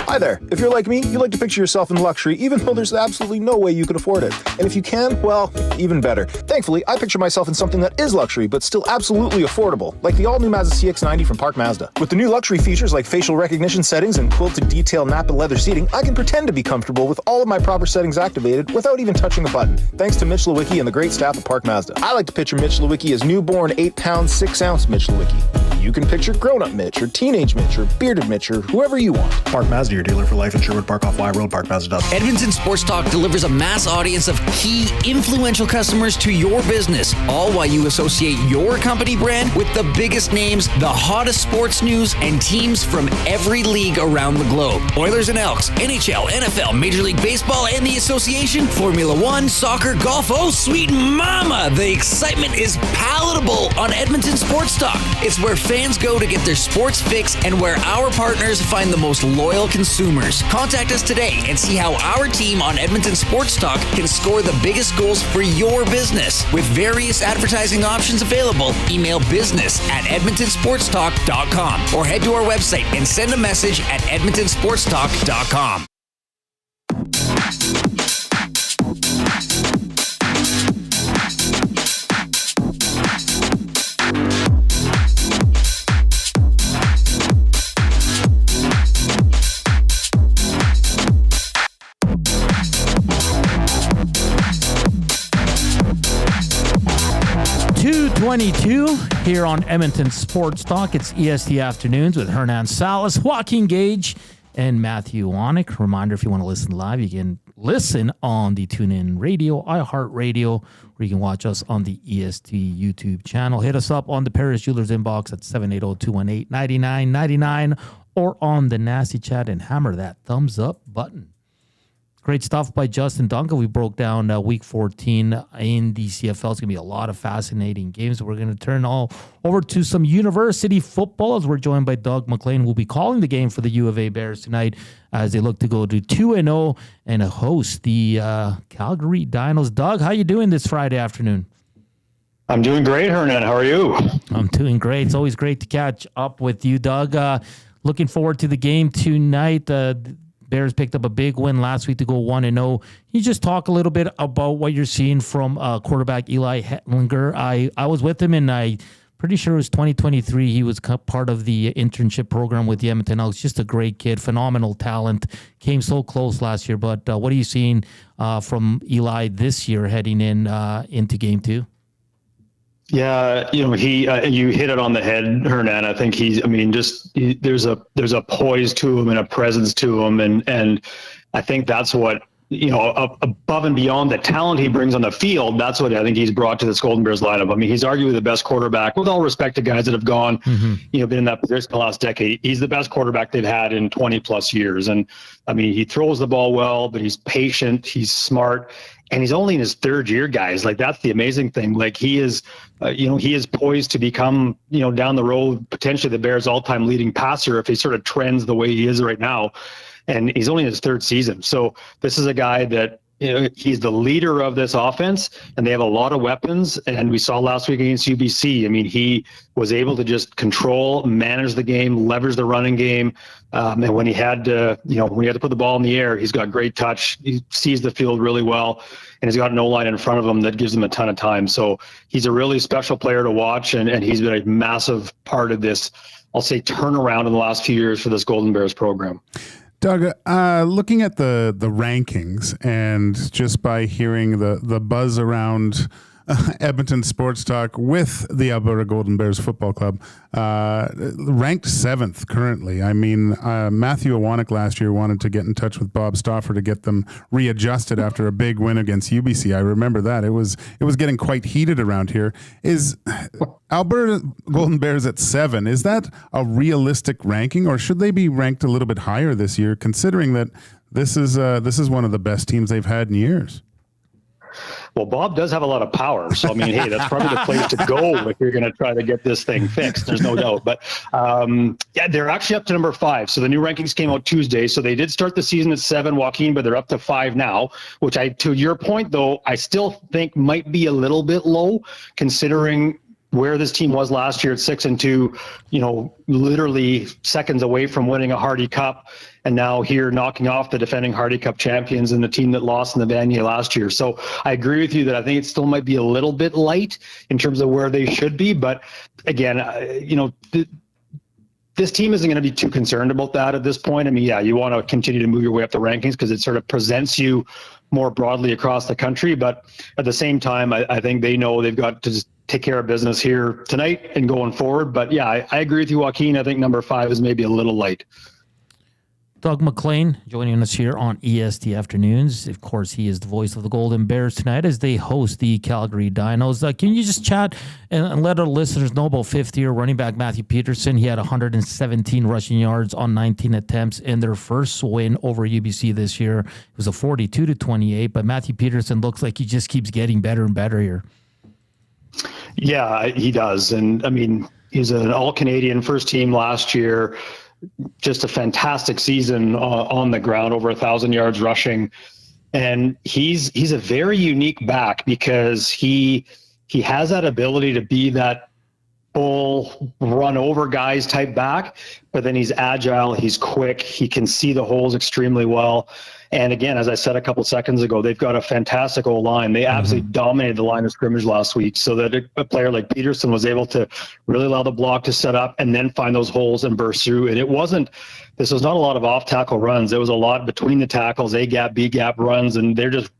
Hi there. If you're like me, you like to picture yourself in luxury, even though there's absolutely no way you could afford it. And if you can, well, even better. Thankfully, I picture myself in something that is luxury, but still absolutely affordable, like the all-new Mazda CX-90 from Park Mazda. With the new luxury features like facial recognition settings and quilted detail Napa leather seating, I can pretend to be comfortable with all of my proper settings activated without even touching a button, thanks to Mitch Lewicki and the great staff at Park Mazda. I like to picture Mitch Lewicki as newborn 8-pound, 6-ounce Mitch Lewicki. You can picture grown-up Mitch, or teenage Mitch, or bearded Mitch, or whoever you want. Park Mazda, your dealer for life in Sherwood Park off Y Road, parkmazda.com. Edmonton Sports Talk delivers a mass audience of key, influential customers to your business, all while you associate your company brand with the biggest names, the hottest sports news, and teams from every league around the globe. Oilers and Elks, NHL, NFL, Major League Baseball, and the association, Formula One, soccer, golf. Oh, sweet mama! The excitement is palatable on Edmonton Sports Talk. It's where fans go to get their sports fix and where our partners find the most loyal consumers. Contact us today and see how our team on Edmonton Sports Talk can score the biggest goals for your business. With various advertising options available, email business@edmontonsportstalk.com or head to our website and send a message at edmontonsportstalk.com. Here on Edmonton Sports Talk. It's EST Afternoons with Hernan Salas, Joaquin Gage, and Matthew Wanick. Reminder, if you want to listen live, you can listen on the TuneIn Radio, iHeartRadio, or you can watch us on the EST YouTube channel. Hit us up on the Paris Jewelers inbox at 780-218-9999 or on the Nasty Chat and hammer that thumbs up button. Great stuff by Justin Duncan. We broke down Week 14 in the CFL. It's going to be a lot of fascinating games. We're going to turn all over to some university football as we're joined by Doug McLean, who will be calling the game for the U of A Bears tonight as they look to go to 2-0 and host the Calgary Dinos. Doug, how you doing this Friday afternoon? I'm doing great, Hernan. How are you? I'm doing great. It's always great to catch up with you, Doug. Looking forward to the game tonight. Bears picked up a big win last week to go 1-0. Can you just talk a little bit about what you're seeing from quarterback Eli Hetlinger? I was with him, and I pretty sure it was 2023. He was part of the internship program with the Edmonton Elks. Just a great kid, phenomenal talent. Came so close last year. But what are you seeing from Eli this year heading into game 2? Yeah, you hit it on the head, Hernan. I think there's a poise to him and a presence to him, and I think that's what, above and beyond the talent he brings on the field, that's what I think he's brought to this Golden Bears lineup. I mean, he's arguably the best quarterback, with all respect to guys that have gone, been in that position the last decade. He's the best quarterback they've had in 20 plus years. And I mean, he throws the ball well, but he's patient, he's smart, and he's only in his third year, guys. Like, that's the amazing thing. Like, he is, he is poised to become, down the road, potentially the Bears' all-time leading passer if he sort of trends the way he is right now. And he's only in his third season. So this is a guy that, he's the leader of this offense, and they have a lot of weapons. And we saw last week against UBC. I mean, he was able to just control, manage the game, leverage the running game. And when he had to, put the ball in the air, he's got great touch. He sees the field really well, and he's got an O-line in front of him that gives him a ton of time. So he's a really special player to watch, and he's been a massive part of this, I'll say, turnaround in the last few years for this Golden Bears program. Doug, looking at the rankings, and just by hearing the buzz around Edmonton Sports Talk with the Alberta Golden Bears Football Club, ranked 7th currently. I mean, Matthew Iwanek last year wanted to get in touch with Bob Stauffer to get them readjusted after a big win against UBC. I remember that. It was getting quite heated around here. Is Alberta Golden Bears at 7, is that a realistic ranking, or should they be ranked a little bit higher this year, considering that this is one of the best teams they've had in years? Well, Bob does have a lot of power. So, I mean, hey, that's probably the place to go if you're going to try to get this thing fixed. There's no doubt. But, they're actually up to number 5. So the new rankings came out Tuesday. So they did start the season at 7, Joaquin, but they're up to 5 now, which to your point, though, I still think might be a little bit low, considering where this team was last year at 6-2, literally seconds away from winning a Hardy Cup, and now here knocking off the defending Hardy Cup champions and the team that lost in the Vanier last year. So I agree with you that I think it still might be a little bit light in terms of where they should be. But again, this team isn't going to be too concerned about that at this point. I mean, yeah, you want to continue to move your way up the rankings because it sort of presents you more broadly across the country. But at the same time, I think they know they've got to just take care of business here tonight and going forward. But yeah, I agree with you, Joaquin. I think number 5 is maybe a little light. Doug McLean joining us here on EST Afternoons. Of course, he is the voice of the Golden Bears tonight as they host the Calgary Dinos. Can you just chat and let our listeners know about fifth-year running back Matthew Peterson? He had 117 rushing yards on 19 attempts in their first win over UBC this year. It was a 42-28, but Matthew Peterson looks like he just keeps getting better and better here. Yeah, he does. And, I mean, he's an all-Canadian first team last year. Just a fantastic season on the ground, over 1,000 yards rushing. And he's a very unique back because he has that ability to be that full run over guys type back, but then he's agile, he's quick, he can see the holes extremely well. And again, as I said a couple seconds ago, they've got a fantastic O-line. They absolutely dominated the line of scrimmage last week, so that a player like Peterson was able to really allow the block to set up and then find those holes and burst through. And this was not a lot of off-tackle runs. There was a lot between the tackles, A-gap, B-gap runs, and they're just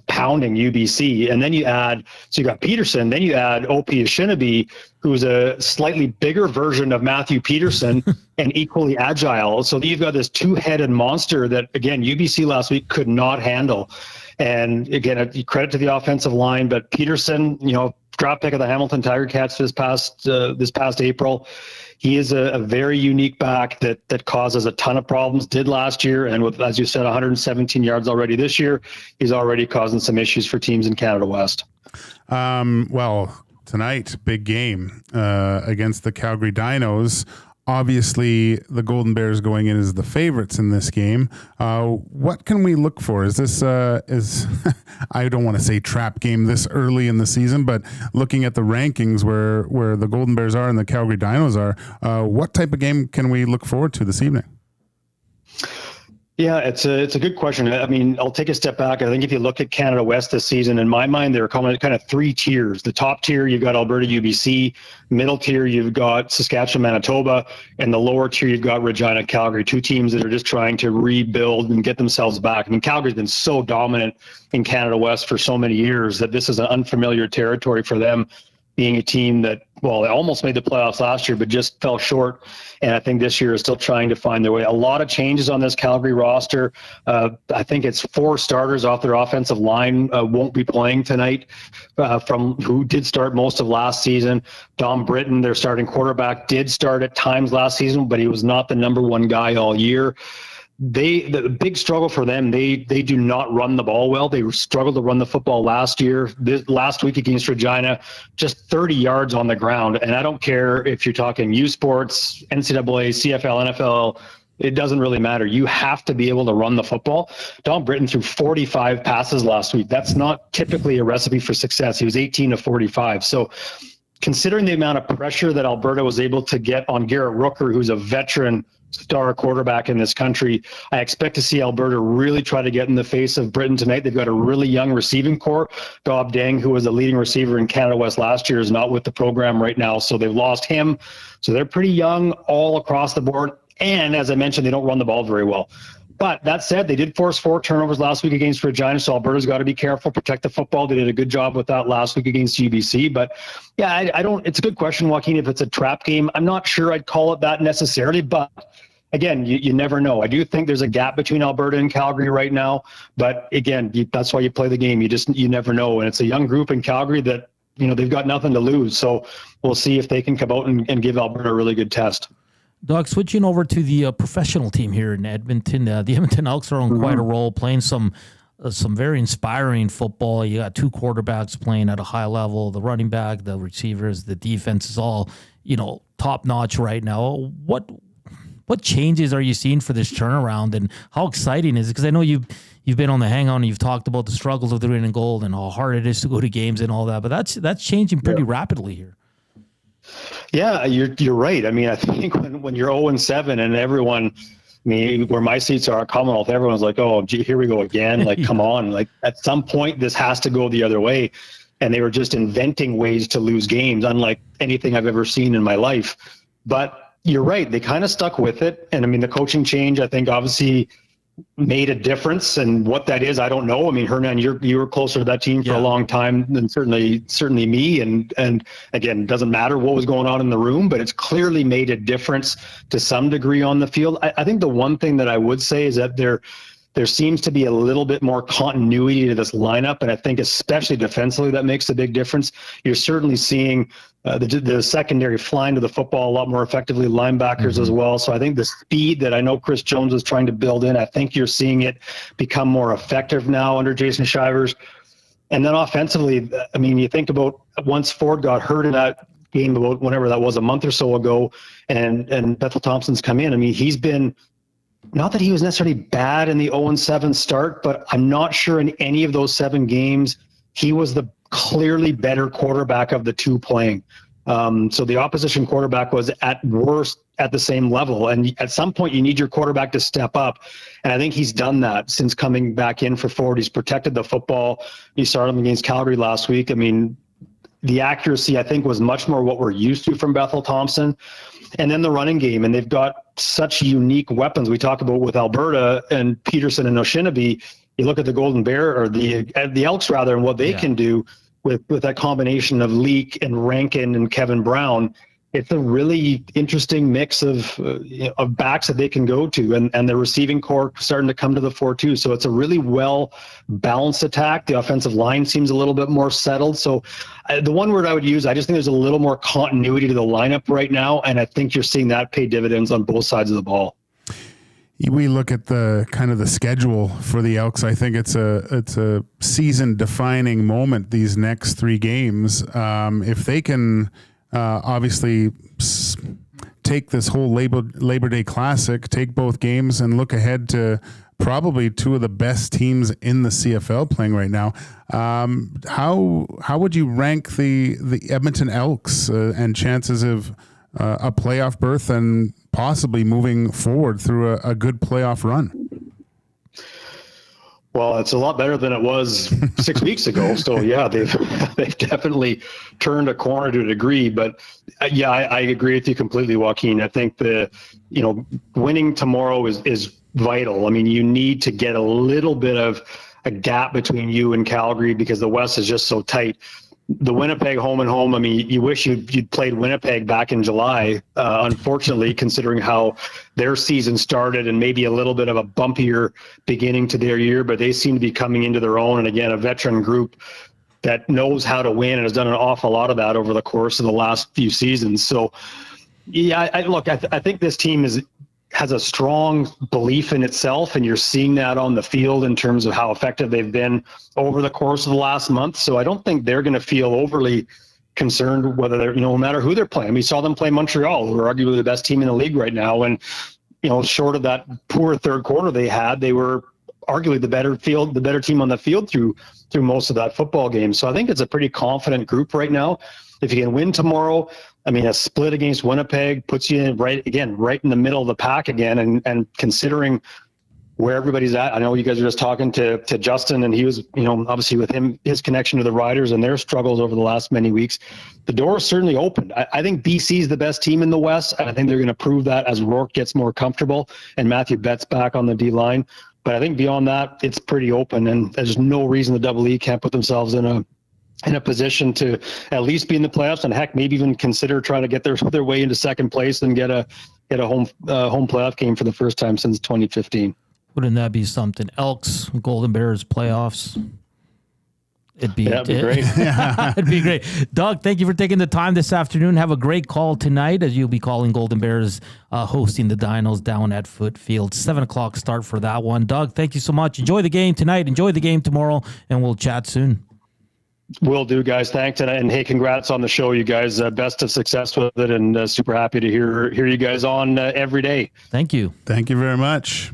pounding UBC. And then you got Peterson, then you add O.P. Ashinabi, who's a slightly bigger version of Matthew Peterson and equally agile. So you've got this two-headed monster that, again, UBC last week could not handle. And again, credit to the offensive line, but Peterson, draft pick of the Hamilton Tiger Cats this past April. He is a very unique back that causes a ton of problems, did last year. And with, as you said, 117 yards already this year, he's already causing some issues for teams in Canada West. Well, tonight, big game against the Calgary Dinos. Obviously, the Golden Bears going in as the favorites in this game. What can we look for? Is this I don't want to say trap game this early in the season, but looking at the rankings where the Golden Bears are and the Calgary Dinos are, what type of game can we look forward to this evening? Yeah, it's a good question. I mean, I'll take a step back. I think if you look at Canada West this season, in my mind, they're kind of three tiers. The top tier, you've got Alberta, UBC. Middle tier, you've got Saskatchewan, Manitoba. And the lower tier, you've got Regina, Calgary, two teams that are just trying to rebuild and get themselves back. I mean, Calgary's been so dominant in Canada West for so many years that this is an unfamiliar territory for them, being a team that, well, they almost made the playoffs last year, but just fell short. And I think this year is still trying to find their way. A lot of changes on this Calgary roster. I think it's 4 starters off their offensive line won't be playing tonight from who did start most of last season. Dom Britton, their starting quarterback, did start at times last season, but he was not the number one guy all year. The big struggle for them, they do not run the ball well. They struggled to run the football last year. Last week against Regina, just 30 yards on the ground. And I don't care if you're talking U Sports, NCAA, CFL, NFL, it doesn't really matter. You have to be able to run the football. Dom Britton threw 45 passes last week. That's not typically a recipe for success. He was 18 of 45. So considering the amount of pressure that Alberta was able to get on Garrett Rooker, who's a veteran star quarterback in this country, I expect to see Alberta really try to get in the face of Britain tonight. They've got a really young receiving core. Gob Dang, who was a leading receiver in Canada West last year, is not with the program right now, so they've lost him. So they're pretty young all across the board. And as I mentioned, they don't run the ball very well. But that said, they did force 4 turnovers last week against Regina, so Alberta's got to be careful, protect the football. They did a good job with that last week against UBC. But yeah, I don't. It's a good question, Joaquin, if it's a trap game. I'm not sure I'd call it that necessarily, but again, you never know. I do think there's a gap between Alberta and Calgary right now, but again, that's why you play the game. You never know, and it's a young group in Calgary that they've got nothing to lose. So we'll see if they can come out and give Alberta a really good test. Doug, switching over to the professional team here in Edmonton, the Edmonton Elks are on quite a roll, playing some very inspiring football. You got 2 quarterbacks playing at a high level, the running back, the receivers, the defense is all top notch right now. What changes are you seeing for this turnaround, and how exciting is it? Because I know you've been on the hangout and you've talked about the struggles of the green and gold and how hard it is to go to games and all that, but that's changing pretty rapidly here. Yeah, you're right. I mean, I think when you're 0-7 and everyone, where my seats are at Commonwealth, everyone's like, oh, gee, here we go again. Like, come on. Like, at some point, this has to go the other way. And they were just inventing ways to lose games, unlike anything I've ever seen in my life. But you're right. They kind of stuck with it. And the coaching change, I think, obviously made a difference. And what that is, I don't know. Hernan, you were closer to that team for a long time than certainly me. And again, it doesn't matter what was going on in the room, but it's clearly made a difference to some degree on the field. I think the one thing that I would say is that there seems to be a little bit more continuity to this lineup. And I think especially defensively, that makes a big difference. You're certainly seeing the secondary flying to the football a lot more effectively, linebackers as well. So I think the speed that I know Chris Jones is trying to build in, I think you're seeing it become more effective now under Jason Shivers. And then offensively, you think about once Ford got hurt in that game about whenever that was a month or so ago, and Bethel Thompson's come in. He's been, not that he was necessarily bad in the 0-7 start, but I'm not sure in any of those 7 games he was the clearly better quarterback of the 2 playing. So the opposition quarterback was at worst at the same level. And at some point you need your quarterback to step up. And I think he's done that since coming back in for Ford. He's protected the football. He started him against Calgary last week. The accuracy, I think, was much more what we're used to from Bethel Thompson. And then the running game, and they've got such unique weapons. We talk about with Alberta and Peterson and Oshinabe. You look at the Golden Bear, or the Elks rather, and what they can do with that combination of Leak and Rankin and Kevin Brown. It's a really interesting mix of backs that they can go to, and the receiving core starting to come to the fore too. So it's a really well balanced attack. The offensive line seems a little bit more settled. So the one word I would use, I just think there's a little more continuity to the lineup right now, and I think you're seeing that pay dividends on both sides of the ball. We look at the kind of the schedule for the Elks. I think it's a season defining moment, these next 3 games. If they can obviously take this whole Labor Day Classic, take both games and look ahead to probably 2 of the best teams in the CFL playing right now. How would you rank the Edmonton Elks and chances of a playoff berth and possibly moving forward through a good playoff run? Well, it's a lot better than it was 6 weeks ago. So yeah, they've definitely turned a corner to a degree. But yeah, I agree with you completely, Joaquin. I think winning tomorrow is vital. I mean, you need to get a little bit of a gap between you and Calgary because the West is just so tight. The Winnipeg home and home, I mean, you wish you'd played Winnipeg back in July, unfortunately, considering how their season started and maybe a little bit of a bumpier beginning to their year, but they seem to be coming into their own. And again, a veteran group that knows how to win and has done an awful lot of that over the course of the last few seasons. So, yeah, I think this team has a strong belief in itself, and you're seeing that on the field in terms of how effective they've been over the course of the last month. So I don't think they're going to feel overly concerned whether they're, no matter who they're playing. We saw them play Montreal, who are arguably the best team in the league right now. And, short of that poor third quarter they had, they were arguably the better team on the field through most of that football game. So I think it's a pretty confident group right now. If you can win tomorrow, I mean, a split against Winnipeg puts you right in the middle of the pack again. And considering where everybody's at, I know you guys are just talking to Justin, and he was, obviously with his connection to the Riders and their struggles over the last many weeks, the door is certainly opened. I think BC is the best team in the West, and I think they're going to prove that as Rourke gets more comfortable and Matthew Betts back on the D-line. But I think beyond that, it's pretty open, and there's no reason the Double E can't put themselves in a position to at least be in the playoffs, and heck, maybe even consider trying to get their way into second place and get a home playoff game for the first time since 2015. Wouldn't that be something? Elks, Golden Bears playoffs. That'd be great. It'd be great. Doug, thank you for taking the time this afternoon. Have a great call tonight as you'll be calling Golden Bears hosting the Dinos down at Foot Field. 7:00 start for that one. Doug, thank you so much. Enjoy the game tonight. Enjoy the game tomorrow, and we'll chat soon. Will do, guys. Thanks. And hey, congrats on the show, you guys. Best of success with it, and super happy to hear you guys on every day. Thank you. Thank you very much.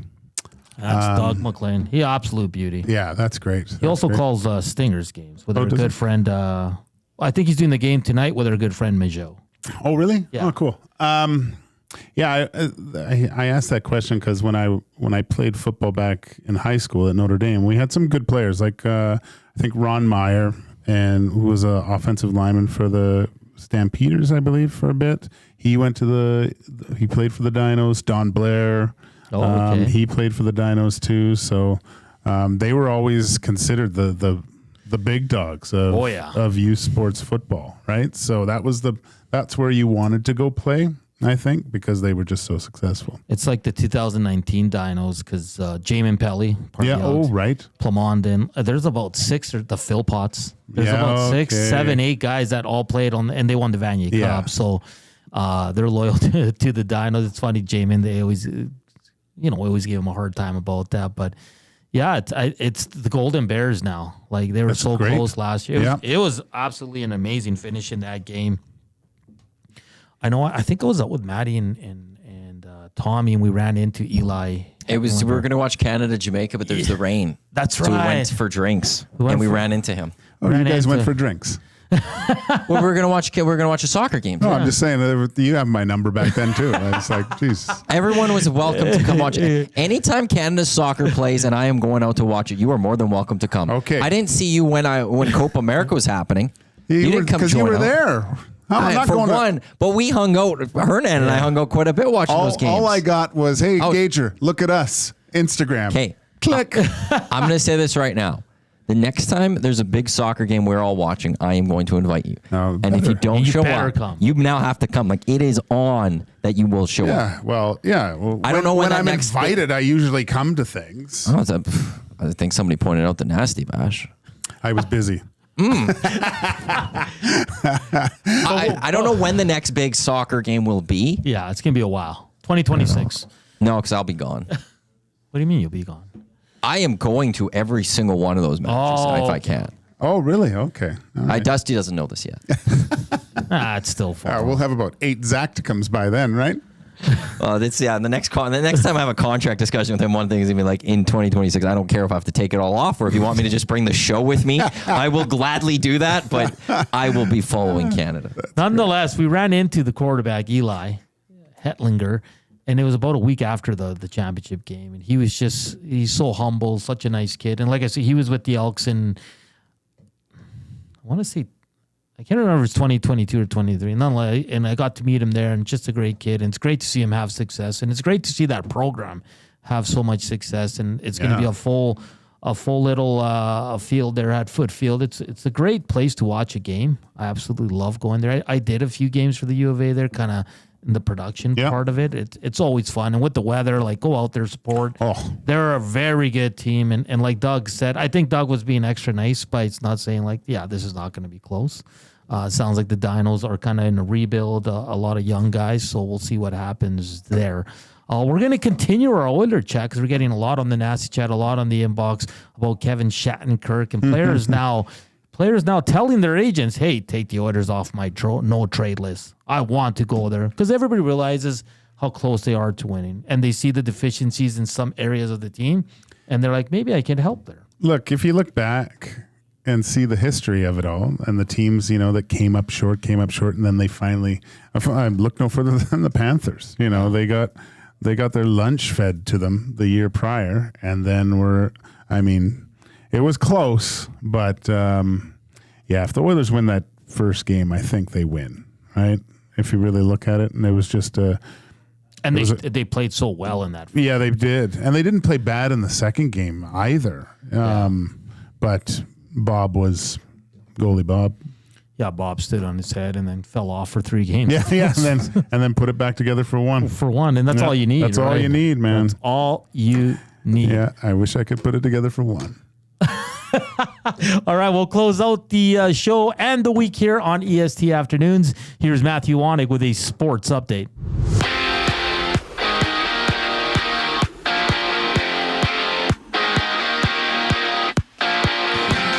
That's Doug McLean. He absolute beauty. Yeah, that's great. He also calls Stingers games with our good friend. I think he's doing the game tonight with our good friend Majot. Oh, really? Yeah. Oh, cool. Yeah, I asked that question because when I played football back in high school at Notre Dame, we had some good players like I think Ron Meyer, and who was an offensive lineman for the Stampeders, I believe, for a bit. He went to he played for the Dinos. Don Blair. He played for the Dinos too. So they were always considered the big dogs of youth sports football, right? So that's where you wanted to go play, I think, because they were just so successful. It's like the 2019 Dinos because Jamin Pelly. Right. Plamond, and there's about six, or the Philpotts. There's about 6, 7, 8 guys that all played and they won the Vanier Cup. So they're loyal to the Dinos. It's funny, Jamin, they always, always give him a hard time about that. But yeah, it's the Golden Bears now. Like they were so close last year. It was absolutely an amazing finish in that game. I know. I think I was out with Maddie and Tommy, and we ran into Eli. We were going to watch Canada Jamaica, but there's the rain. That's right. So we went for drinks, and we ran into him. Oh, you guys went for drinks. Well, we're gonna watch a soccer game. No, I'm just saying you have my number back then too. I was like, geez. Everyone was welcome to come watch it. Anytime Canada's soccer plays and I am going out to watch it, you are more than welcome to come. Okay. I didn't see you when Copa America was happening. You didn't come because you were there. But we hung out. Hernan and I hung out quite a bit watching those games. All I got was, hey, Gager, look at us. Instagram. Okay. Click. I'm going to say this right now. The next time there's a big soccer game we're all watching, I am going to invite you. And if you don't show up, you now have to come. Like, it is on that you will show up. Well, I don't know when I'm invited, I usually come to things. I think somebody pointed out the Nasty Bash. I was busy. I don't know when the next big soccer game will be. Yeah, it's going to be a while. 2026. No, because I'll be gone. What do you mean you'll be gone? I am going to every single one of those matches if I can. Oh, really? Okay. Right. Dusty doesn't know this yet. It's still fun. We'll have about 8 Zacticums by then, right? The next time I have a contract discussion with him, one thing is going to be like in 2026. I don't care if I have to take it all off or if you want me to just bring the show with me. I will gladly do that, but I will be following Canada. Nonetheless, we ran into the quarterback, Eli Hetlinger, And it was about a week after the championship game. And he's so humble, such a nice kid. And like I said, he was with the Elks in, I want to say, I can't remember if it's 2022 or 23. And I got to meet him there, and just a great kid. And it's great to see him have success. And it's great to see that program have so much success. And it's going to be a full little field there at Foot Field. It's a great place to watch a game. I absolutely love going there. I did a few games for the U of A there, kind of in the production part of it. It's always fun. And with the weather, like, go out there, support. They're a very good team. And like Doug said, I think Doug was being extra nice by not saying like, yeah, this is not going to be close. It sounds like the Dinos are kind of in a rebuild, a lot of young guys. So we'll see what happens there. We're going to continue our Oiler chat because we're getting a lot on the Nasty Chat, a lot on the inbox about Kevin Shattenkirk and players now telling their agents, hey, take the Oilers off my no trade list. I want to go there, because everybody realizes how close they are to winning, and they see the deficiencies in some areas of the team, and they're like, maybe I can help there. Look, if you look back and see the history of it all and the teams, that came up short, and then they finally, I look no further than the Panthers. They got their lunch fed to them the year prior, and then it was close, but if the Oilers win that first game, I think they win, right? If you really look at it, and it was just they played so well in that. Yeah, they did, and they didn't play bad in the second game either. But Bob was goalie Bob. Yeah, Bob stood on his head and then fell off for 3 games. Yeah, and then put it back together for one. And that's all you need. That's all you need, man. That's all you need. Yeah, I wish I could put it together for one. All right, we'll close out the show and the week here on EST Afternoons. Here's Matthew Wanig with a sports update.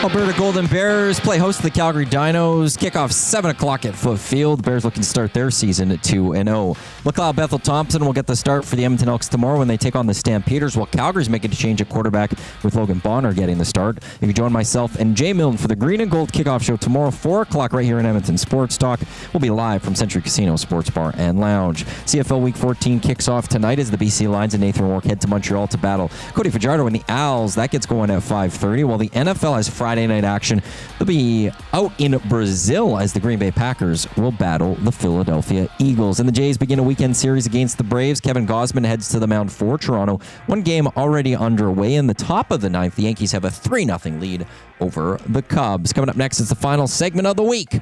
Alberta Golden Bears play host to the Calgary Dinos. Kickoff 7 o'clock at Foot Field. The Bears looking to start their season at 2-0. McLeod Bethel Thompson will get the start for the Edmonton Elks tomorrow when they take on the Stampeders, while Calgary's making a change at quarterback with Logan Bonner getting the start. You can join myself and Jay Milton for the Green and Gold Kickoff Show tomorrow, 4 o'clock right here in Edmonton Sports Talk. We'll be live from Century Casino Sports Bar and Lounge. CFL Week 14 kicks off tonight as the BC Lions and Nathan Rourke head to Montreal to battle Cody Fajardo and the Owls. That gets going at 5:30, while the NFL has Friday night action. They'll be out in Brazil as the Green Bay Packers will battle the Philadelphia Eagles. And the Jays begin a weekend series against the Braves. Kevin Gausman heads to the mound for Toronto. One game already underway. In the top of the ninth, the Yankees have a 3-0 lead over the Cubs. Coming up next is the final segment of the week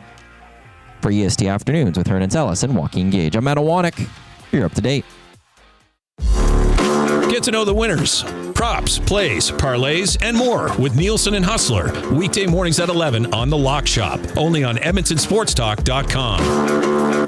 for EST Afternoons with Hernan and Joaquin Gage. I'm Matt Awanek. You're up to date. Get to know the winners, props, plays, parlays, and more with Nielsen and Hustler. Weekday mornings at 11 on The Lock Shop. Only on EdmontonSportsTalk.com.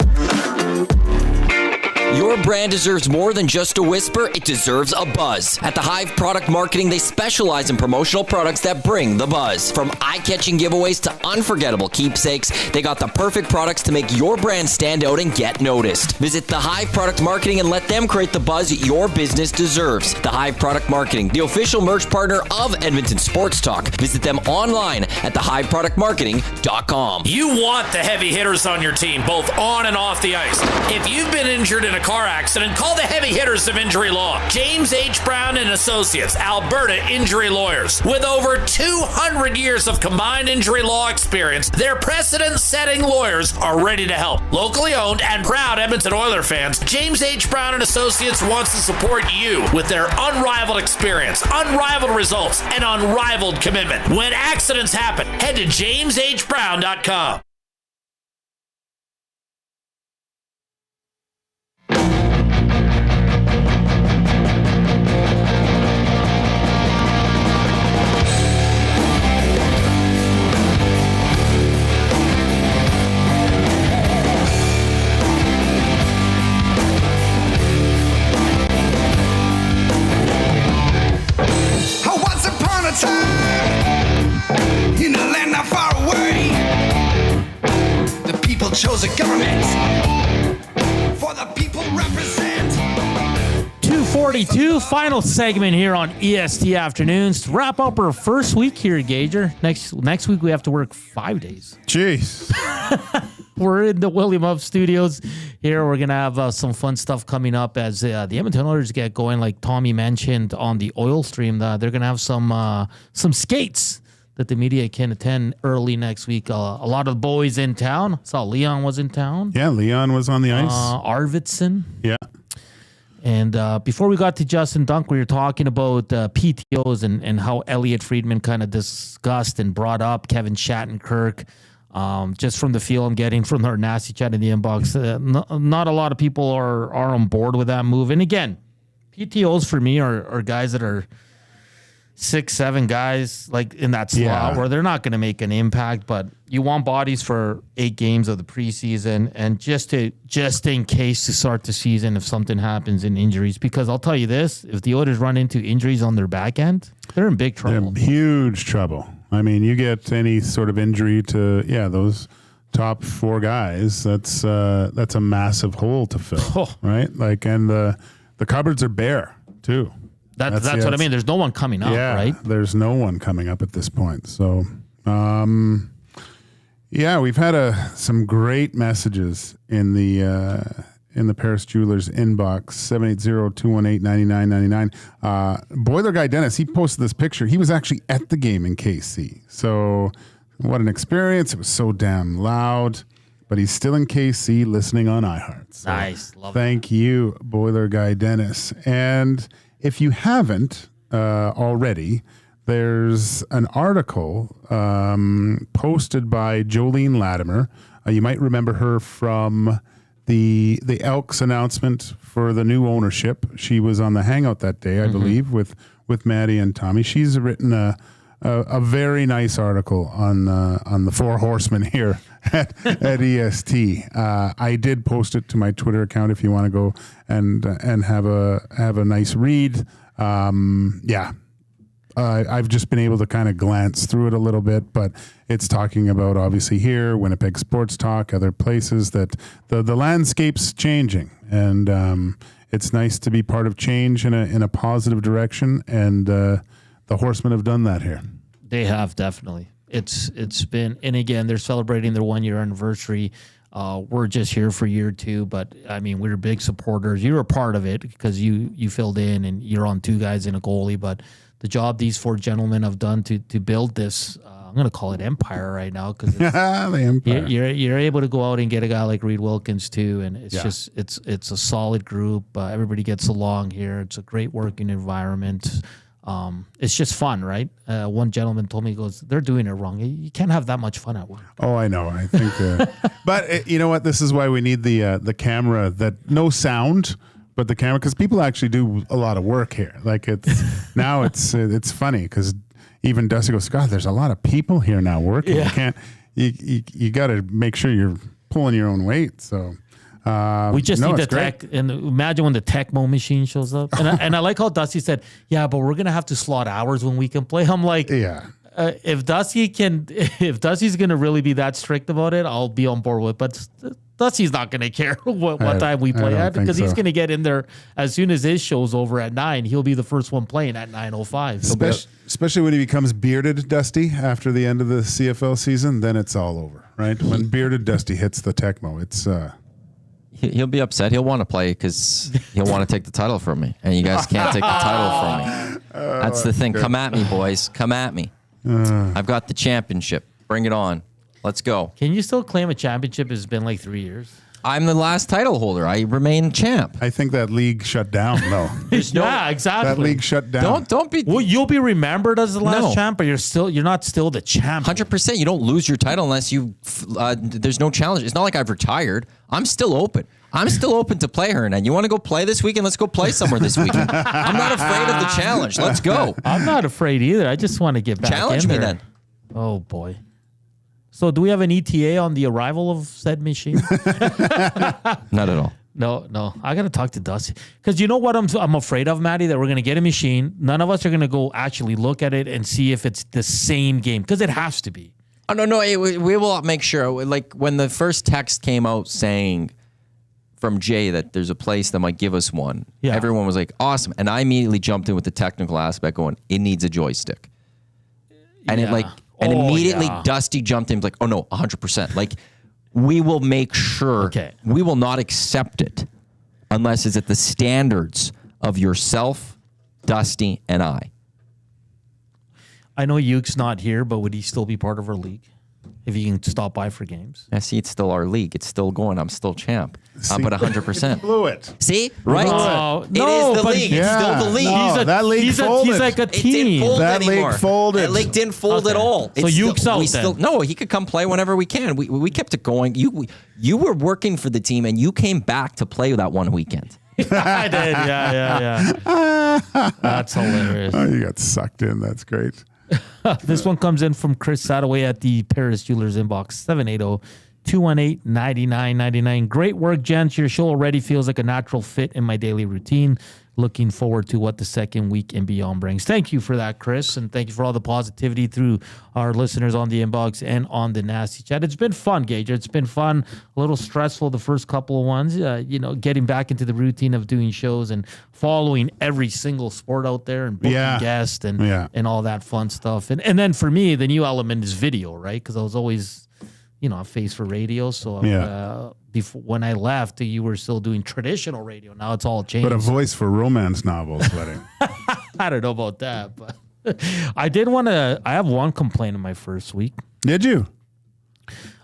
Your brand deserves more than just a whisper. It deserves a buzz. At the Hive Product Marketing, they specialize in promotional products that bring the buzz. From eye-catching giveaways to unforgettable keepsakes, they got the perfect products to make your brand stand out and get noticed. Visit the Hive Product Marketing and let them create the buzz your business deserves. The Hive Product Marketing, the official merch partner of Edmonton Sports Talk. Visit them online at thehiveproductmarketing.com. You want the heavy hitters on your team, both on and off the ice. If you've been injured in a car accident, call the heavy hitters of injury law. James H. Brown and Associates, Alberta Injury Lawyers. With over 200 years of combined injury law experience, their precedent-setting lawyers are ready to help. Locally owned and proud Edmonton Oiler fans, James H. Brown and Associates wants to support you with their unrivaled experience, unrivaled results, and unrivaled commitment. When accidents happen, head to jameshbrown.com. In a land not far away, the people chose a government for the people represent. 2:42, final segment here on EST Afternoons. To wrap up our first week here, Gager. Next week we have to work 5 days. Jeez. We're in the William Huff Studios Here we're going to have some fun stuff coming up as the Edmonton Oilers get going. Like Tommy mentioned on the oil stream, they're going to have some skates that the media can attend early next week. A lot of boys in town. Saw Leon was in town. Yeah, Leon was on the ice. Arvidsson. Yeah. And before we got to Justin Dunk, we were talking about PTOs and how Elliot Friedman kind of discussed and brought up Kevin Shattenkirk. Just from the feel I'm getting from our nasty chat in the inbox, not a lot of people are on board with that move. And again, PTOs for me are guys that are 6-7 guys like in that slot where they're not going to make an impact, but you want bodies for 8 games of the preseason and just in case to start the season if something happens in injuries. Because I'll tell you this, if the Oilers run into injuries on their back end, they're in big trouble. They're huge trouble. I mean, you get any sort of injury to those top 4 guys, that's a massive hole to fill, right? Like, and the cupboards are bare too. That's what I mean. There's no one coming up, right? There's no one coming up at this point. So, we've had some great messages in the Paris Jewelers inbox, 780-218-9999. Boiler guy Dennis, he posted this picture. He was actually at the game in KC. So what an experience. It was so damn loud, but he's still in KC listening on iHeart. So nice. Love thank you, Boiler guy Dennis. And if you haven't already, there's an article posted by Jolene Latimer. You might remember her from the Elks announcement for the new ownership. She was on the Hangout that day, I believe, with Maddie and Tommy. She's written a very nice article on the 4 horsemen here at EST. I did post it to my Twitter account if you want to go and have a nice read. I've just been able to kind of glance through it a little bit, but it's talking about obviously here, Winnipeg Sports Talk, other places that the landscape's changing, and it's nice to be part of change in a positive direction, and the Horsemen have done that here. They have, definitely. It's been, and again, they're celebrating their 1-year anniversary. We're just here for year 2, but I mean, we're big supporters. You were a part of it because you filled in, and you're on 2 guys and a goalie, but the job these 4 gentlemen have done to build this, I'm going to call it empire right now, because the empire. You're able to go out and get a guy like Reed Wilkins too, and it's just it's a solid group. Everybody gets along here. It's a great working environment. It's just fun, right? One gentleman told me, he goes, they're doing it wrong. You can't have that much fun at work. Oh, I know. I think, but you know what? This is why we need the camera. That no sound. But the camera, because people actually do a lot of work here. Like it's funny because even Dusty goes, God, there's a lot of people here now working. Yeah. You got to make sure you're pulling your own weight. So we just need the tech. And imagine when the Tecmo machine shows up. And I like how Dusty said, yeah, but we're gonna have to slot hours when we can play. I'm like, if Dusty's gonna really be that strict about it, I'll be on board with. But Dusty's not going to care what time we play at, because he's going to get in there as soon as his show's over at 9. He'll be the first one playing at 9:05. Especially when he becomes bearded Dusty after the end of the CFL season, then it's all over, right? When bearded Dusty hits the Tecmo, it's he'll be upset. He'll want to play because he'll want to take the title from me, and you guys can't take the title from me. That's the thing. Come at me, boys. Come at me. I've got the championship. Bring it on. Let's go. Can you still claim a championship? It's been like 3 years. I'm the last title holder. I remain champ. I think that league shut down, though. Yeah, exactly. That league shut down. Don't be. Well, you'll be remembered as the last champ, but you're not still the champ. 100%. You don't lose your title unless you. There's no challenge. It's not like I've retired. I'm still open. I'm still open to play, Hernan. You want to go play this weekend? Let's go play somewhere this weekend. I'm not afraid of the challenge. Let's go. I'm not afraid either. I just want to get back challenge in me there. then. Oh boy. So do we have an ETA on the arrival of said machine? Not at all. No. I got to talk to Dusty. Because you know what I'm afraid of, Matty? That we're going to get a machine. None of us are going to go actually look at it and see if it's the same game. Because it has to be. Oh, no. We will make sure. Like when the first text came out saying from Jay that there's a place that might give us one, everyone was like, awesome. And I immediately jumped in with the technical aspect going, it needs a joystick. And immediately Dusty jumped in like, oh no, 100%. Like we will make sure we will not accept it unless it's at the standards of yourself, Dusty, and I. I know Yuke's not here, but would he still be part of our league if he can stop by for games? Yeah, see, it's still our league. It's still going. I'm still champ. See, but 100%. blew it. See? Right? No, it is the but league. It's still the league. No, that league folded. He's like a It team. didn't fold That anymore. league folded. That league didn't fold at all. So Yuke's out then. No, he could come play whenever we can. We kept it going. You were working for the team, and you came back to play that one weekend. I did. Yeah. That's hilarious. Oh, you got sucked in. That's great. This one comes in from Chris Sadaway at the Paris Jewelers inbox, 780-218-9999. Great work, gents. Your show already feels like a natural fit in my daily routine. Looking forward to what the second week and beyond brings. Thank you for that, Chris, and thank you for all the positivity through our listeners on the inbox and on the Nasty Chat. It's been fun, Gager. It's been fun. A little stressful the first couple of ones. Getting back into the routine of doing shows and following every single sport out there and booking guests and all that fun stuff. And then for me, the new element is video, right? Because I was always a face for radio. So before, when I left, you were still doing traditional radio. Now it's all changed. But a voice for romance novels, buddy. I don't know about that, but I have one complaint in my first week. Did you?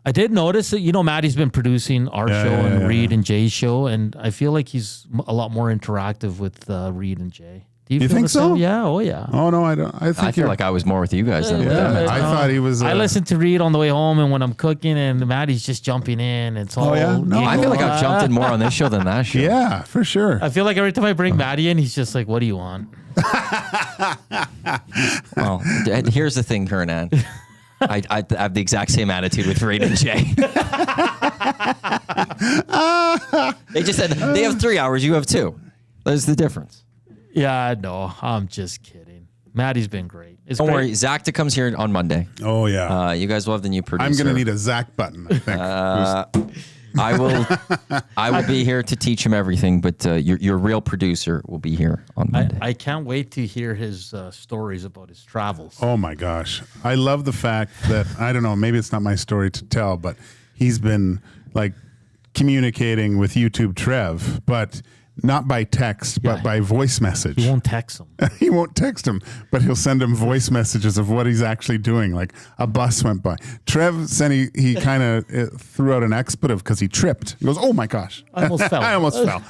I did notice that, Maddie's been producing our show and Reed and Jay's show, and I feel like he's a lot more interactive with Reed and Jay. Do you think so? Yeah. Oh, yeah. Oh, no, I don't. I feel like I was more with you guys than with them. I thought he was. I listen to Reed on the way home, and when I'm cooking, and Maddie's just jumping in. It's all. Oh, yeah? No, I feel like I've jumped in more on this show than that show. Yeah, for sure. I feel like every time I bring Maddie in, he's just like, "What do you want?" Well, here's the thing, Hernan. I have the exact same attitude with Reed and Jay. They just said they have 3 hours, you have 2. There's the difference. Yeah, no, I'm just kidding. Maddie's been great. Don't worry, Zacta comes here on Monday. Oh, yeah. You guys will have the new producer. I'm going to need a Zach button, I think. I will be here to teach him everything, but your real producer will be here on Monday. I can't wait to hear his stories about his travels. Oh, my gosh. I love the fact that, I don't know, maybe it's not my story to tell, but he's been communicating with YouTube Trev, but not by text, but by voice message. He won't text him. He won't text him, but he'll send him voice messages of what he's actually doing. Like a bus went by. Trev said he kind of threw out an expletive because he tripped. He goes, "Oh my gosh, I almost fell." I almost fell.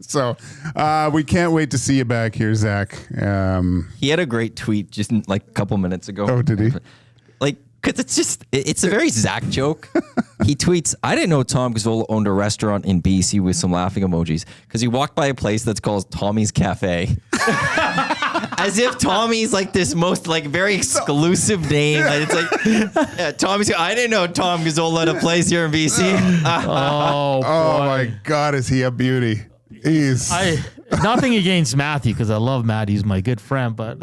So we can't wait to see you back here, Zach. He had a great tweet just a couple minutes ago. Oh, did he? Because it's a very Zach joke. He tweets, "I didn't know Tom Gazzola owned a restaurant in BC," with some laughing emojis, because he walked by a place that's called Tommy's Cafe. As if Tommy's this most very exclusive name. It's Tommy's. I didn't know Tom Gazzola had a place here in BC. Oh my God, is he a beauty? He's nothing against Matthew, because I love Matt. He's my good friend, but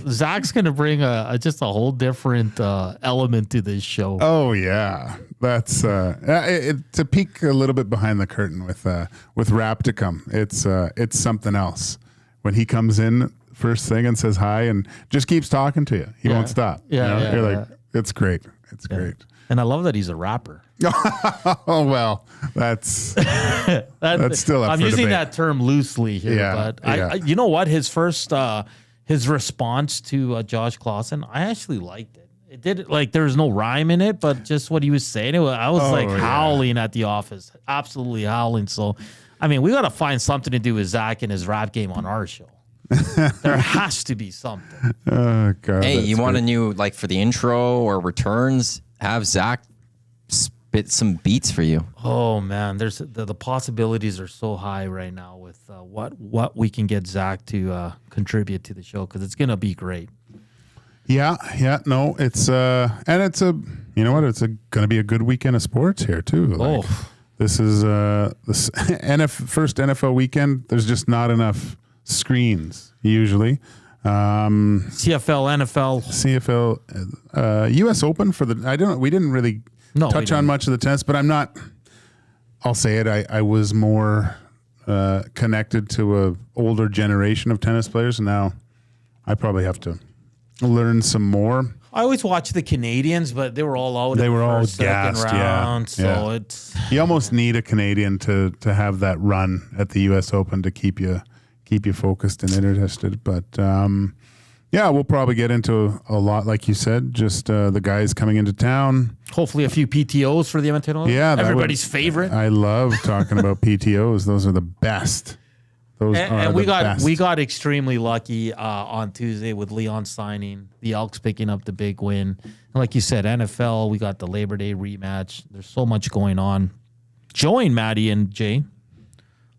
Zach's going to bring just a whole different element to this show. Oh yeah, that's to peek a little bit behind the curtain with Rapticum. It's something else when he comes in first thing and says hi and just keeps talking to you. He won't stop. You're it's great. It's great. And I love that he's a rapper. Oh well, that's still up I'm for using debate. that term loosely here, but I you know what? His first his response to Josh Clausen, I actually liked it. It did there was no rhyme in it, but just what he was saying, I was howling at the office, absolutely howling. So, I mean, we got to find something to do with Zach and his rap game on our show. There has to be something. Oh God! Hey, you want a new for the intro or returns? Have Zach spit some beats for you. Oh man, there's the possibilities are so high right now with what we can get Zach to contribute to the show, because it's gonna be great. Yeah, no, it's and it's gonna be a good weekend of sports here too. This is this first NFL weekend. There's just not enough screens usually. CFL, NFL, U.S. Open for the. We didn't really touch on much of the tennis, but I'm not. I'll say it. I was more connected to a older generation of tennis players, and now I probably have to learn some more. I always watch the Canadians, but they were all out. They were all second gassed, round, so yeah. it's You almost need a Canadian to have that run at the U.S. Open to keep you focused and interested. But yeah, we'll probably get into a lot, like you said, just the guys coming into town. Hopefully a few PTOs for the Edmonton Oilers. Yeah, everybody's favorite. I love talking about PTOs. Those are the best. And we got extremely lucky on Tuesday with Leon signing, the Elks picking up the big win. And like you said, NFL, we got the Labor Day rematch. There's so much going on. Join Maddie and Jay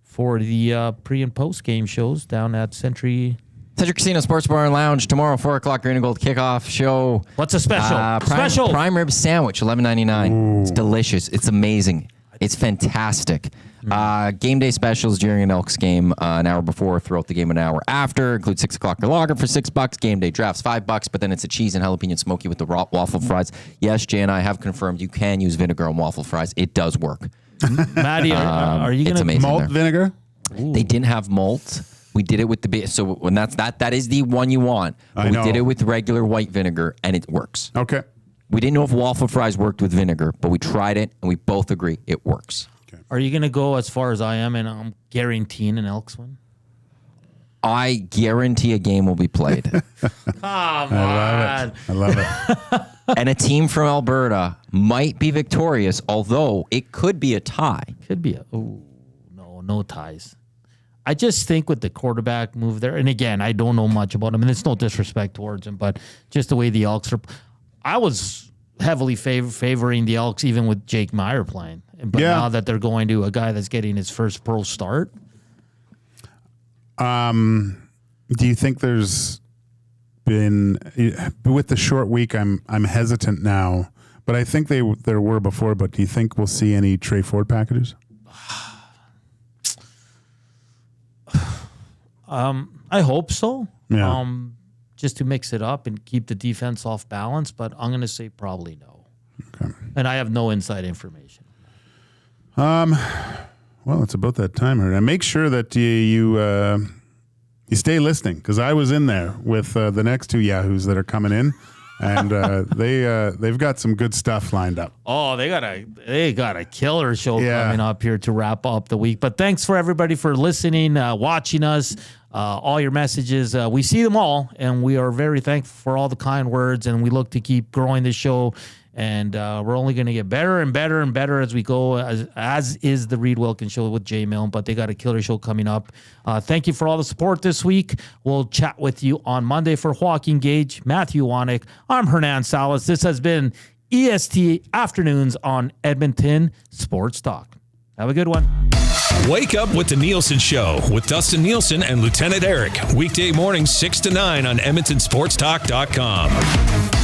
for the pre and post game shows down at Century Casino Sports Bar and Lounge tomorrow, 4 o'clock, Green and Gold kickoff show. What's a special? Prime rib sandwich, $11.99. It's delicious. It's amazing. It's fantastic. Game day specials during an Elks game, an hour before, throughout the game, an hour after. Include 6 o'clock lager for $6. Game day drafts $5, but then it's a cheese and jalapeno smoky with the raw waffle fries. Yes, Jay and I have confirmed you can use vinegar on waffle fries. It does work. Maddie, are you going to malt vinegar? Ooh. They didn't have malt. We did it with so when that is the one you want. But we did it with regular white vinegar, and it works. Okay. We didn't know if waffle fries worked with vinegar, but we tried it, and we both agree it works. Okay. Are you going to go as far as I am, and I'm guaranteeing an Elks win? I guarantee a game will be played. Come on. I love it. And a team from Alberta might be victorious, although it could be a tie. Could be no ties. I just think with the quarterback move there, and again, I don't know much about him, and it's no disrespect towards him, but just the way the Elks are, I was heavily favoring the Elks even with Jake Meyer playing. But now that they're going to a guy that's getting his first pro start. Do you think there's been, with the short week, I'm hesitant now, but I think there were before, but do you think we'll see any Trey Ford packages? I hope so. Yeah. Just to mix it up and keep the defense off balance, but I'm going to say probably no. Okay. And I have no inside information. Well, it's about that time, Hernan. Make sure that you stay listening, because I was in there with the next two Yahoos that are coming in, and they've got some good stuff lined up. Oh, they got a killer show coming up here to wrap up the week. But thanks for everybody for listening, watching us, all your messages. We see them all, and we are very thankful for all the kind words, and we look to keep growing the show. And we're only going to get better and better and better as we go, as is the Reed Wilkins show with Jay Milne. But they got a killer show coming up. Thank you for all the support this week. We'll chat with you on Monday. For Joaquin Gage, Matthew Wanick, I'm Hernan Salas. This has been EST Afternoons on Edmonton Sports Talk. Have a good one. Wake up with the Nielsen Show with Dustin Nielsen and Lieutenant Eric. Weekday mornings 6 to 9 on EdmontonSportsTalk.com.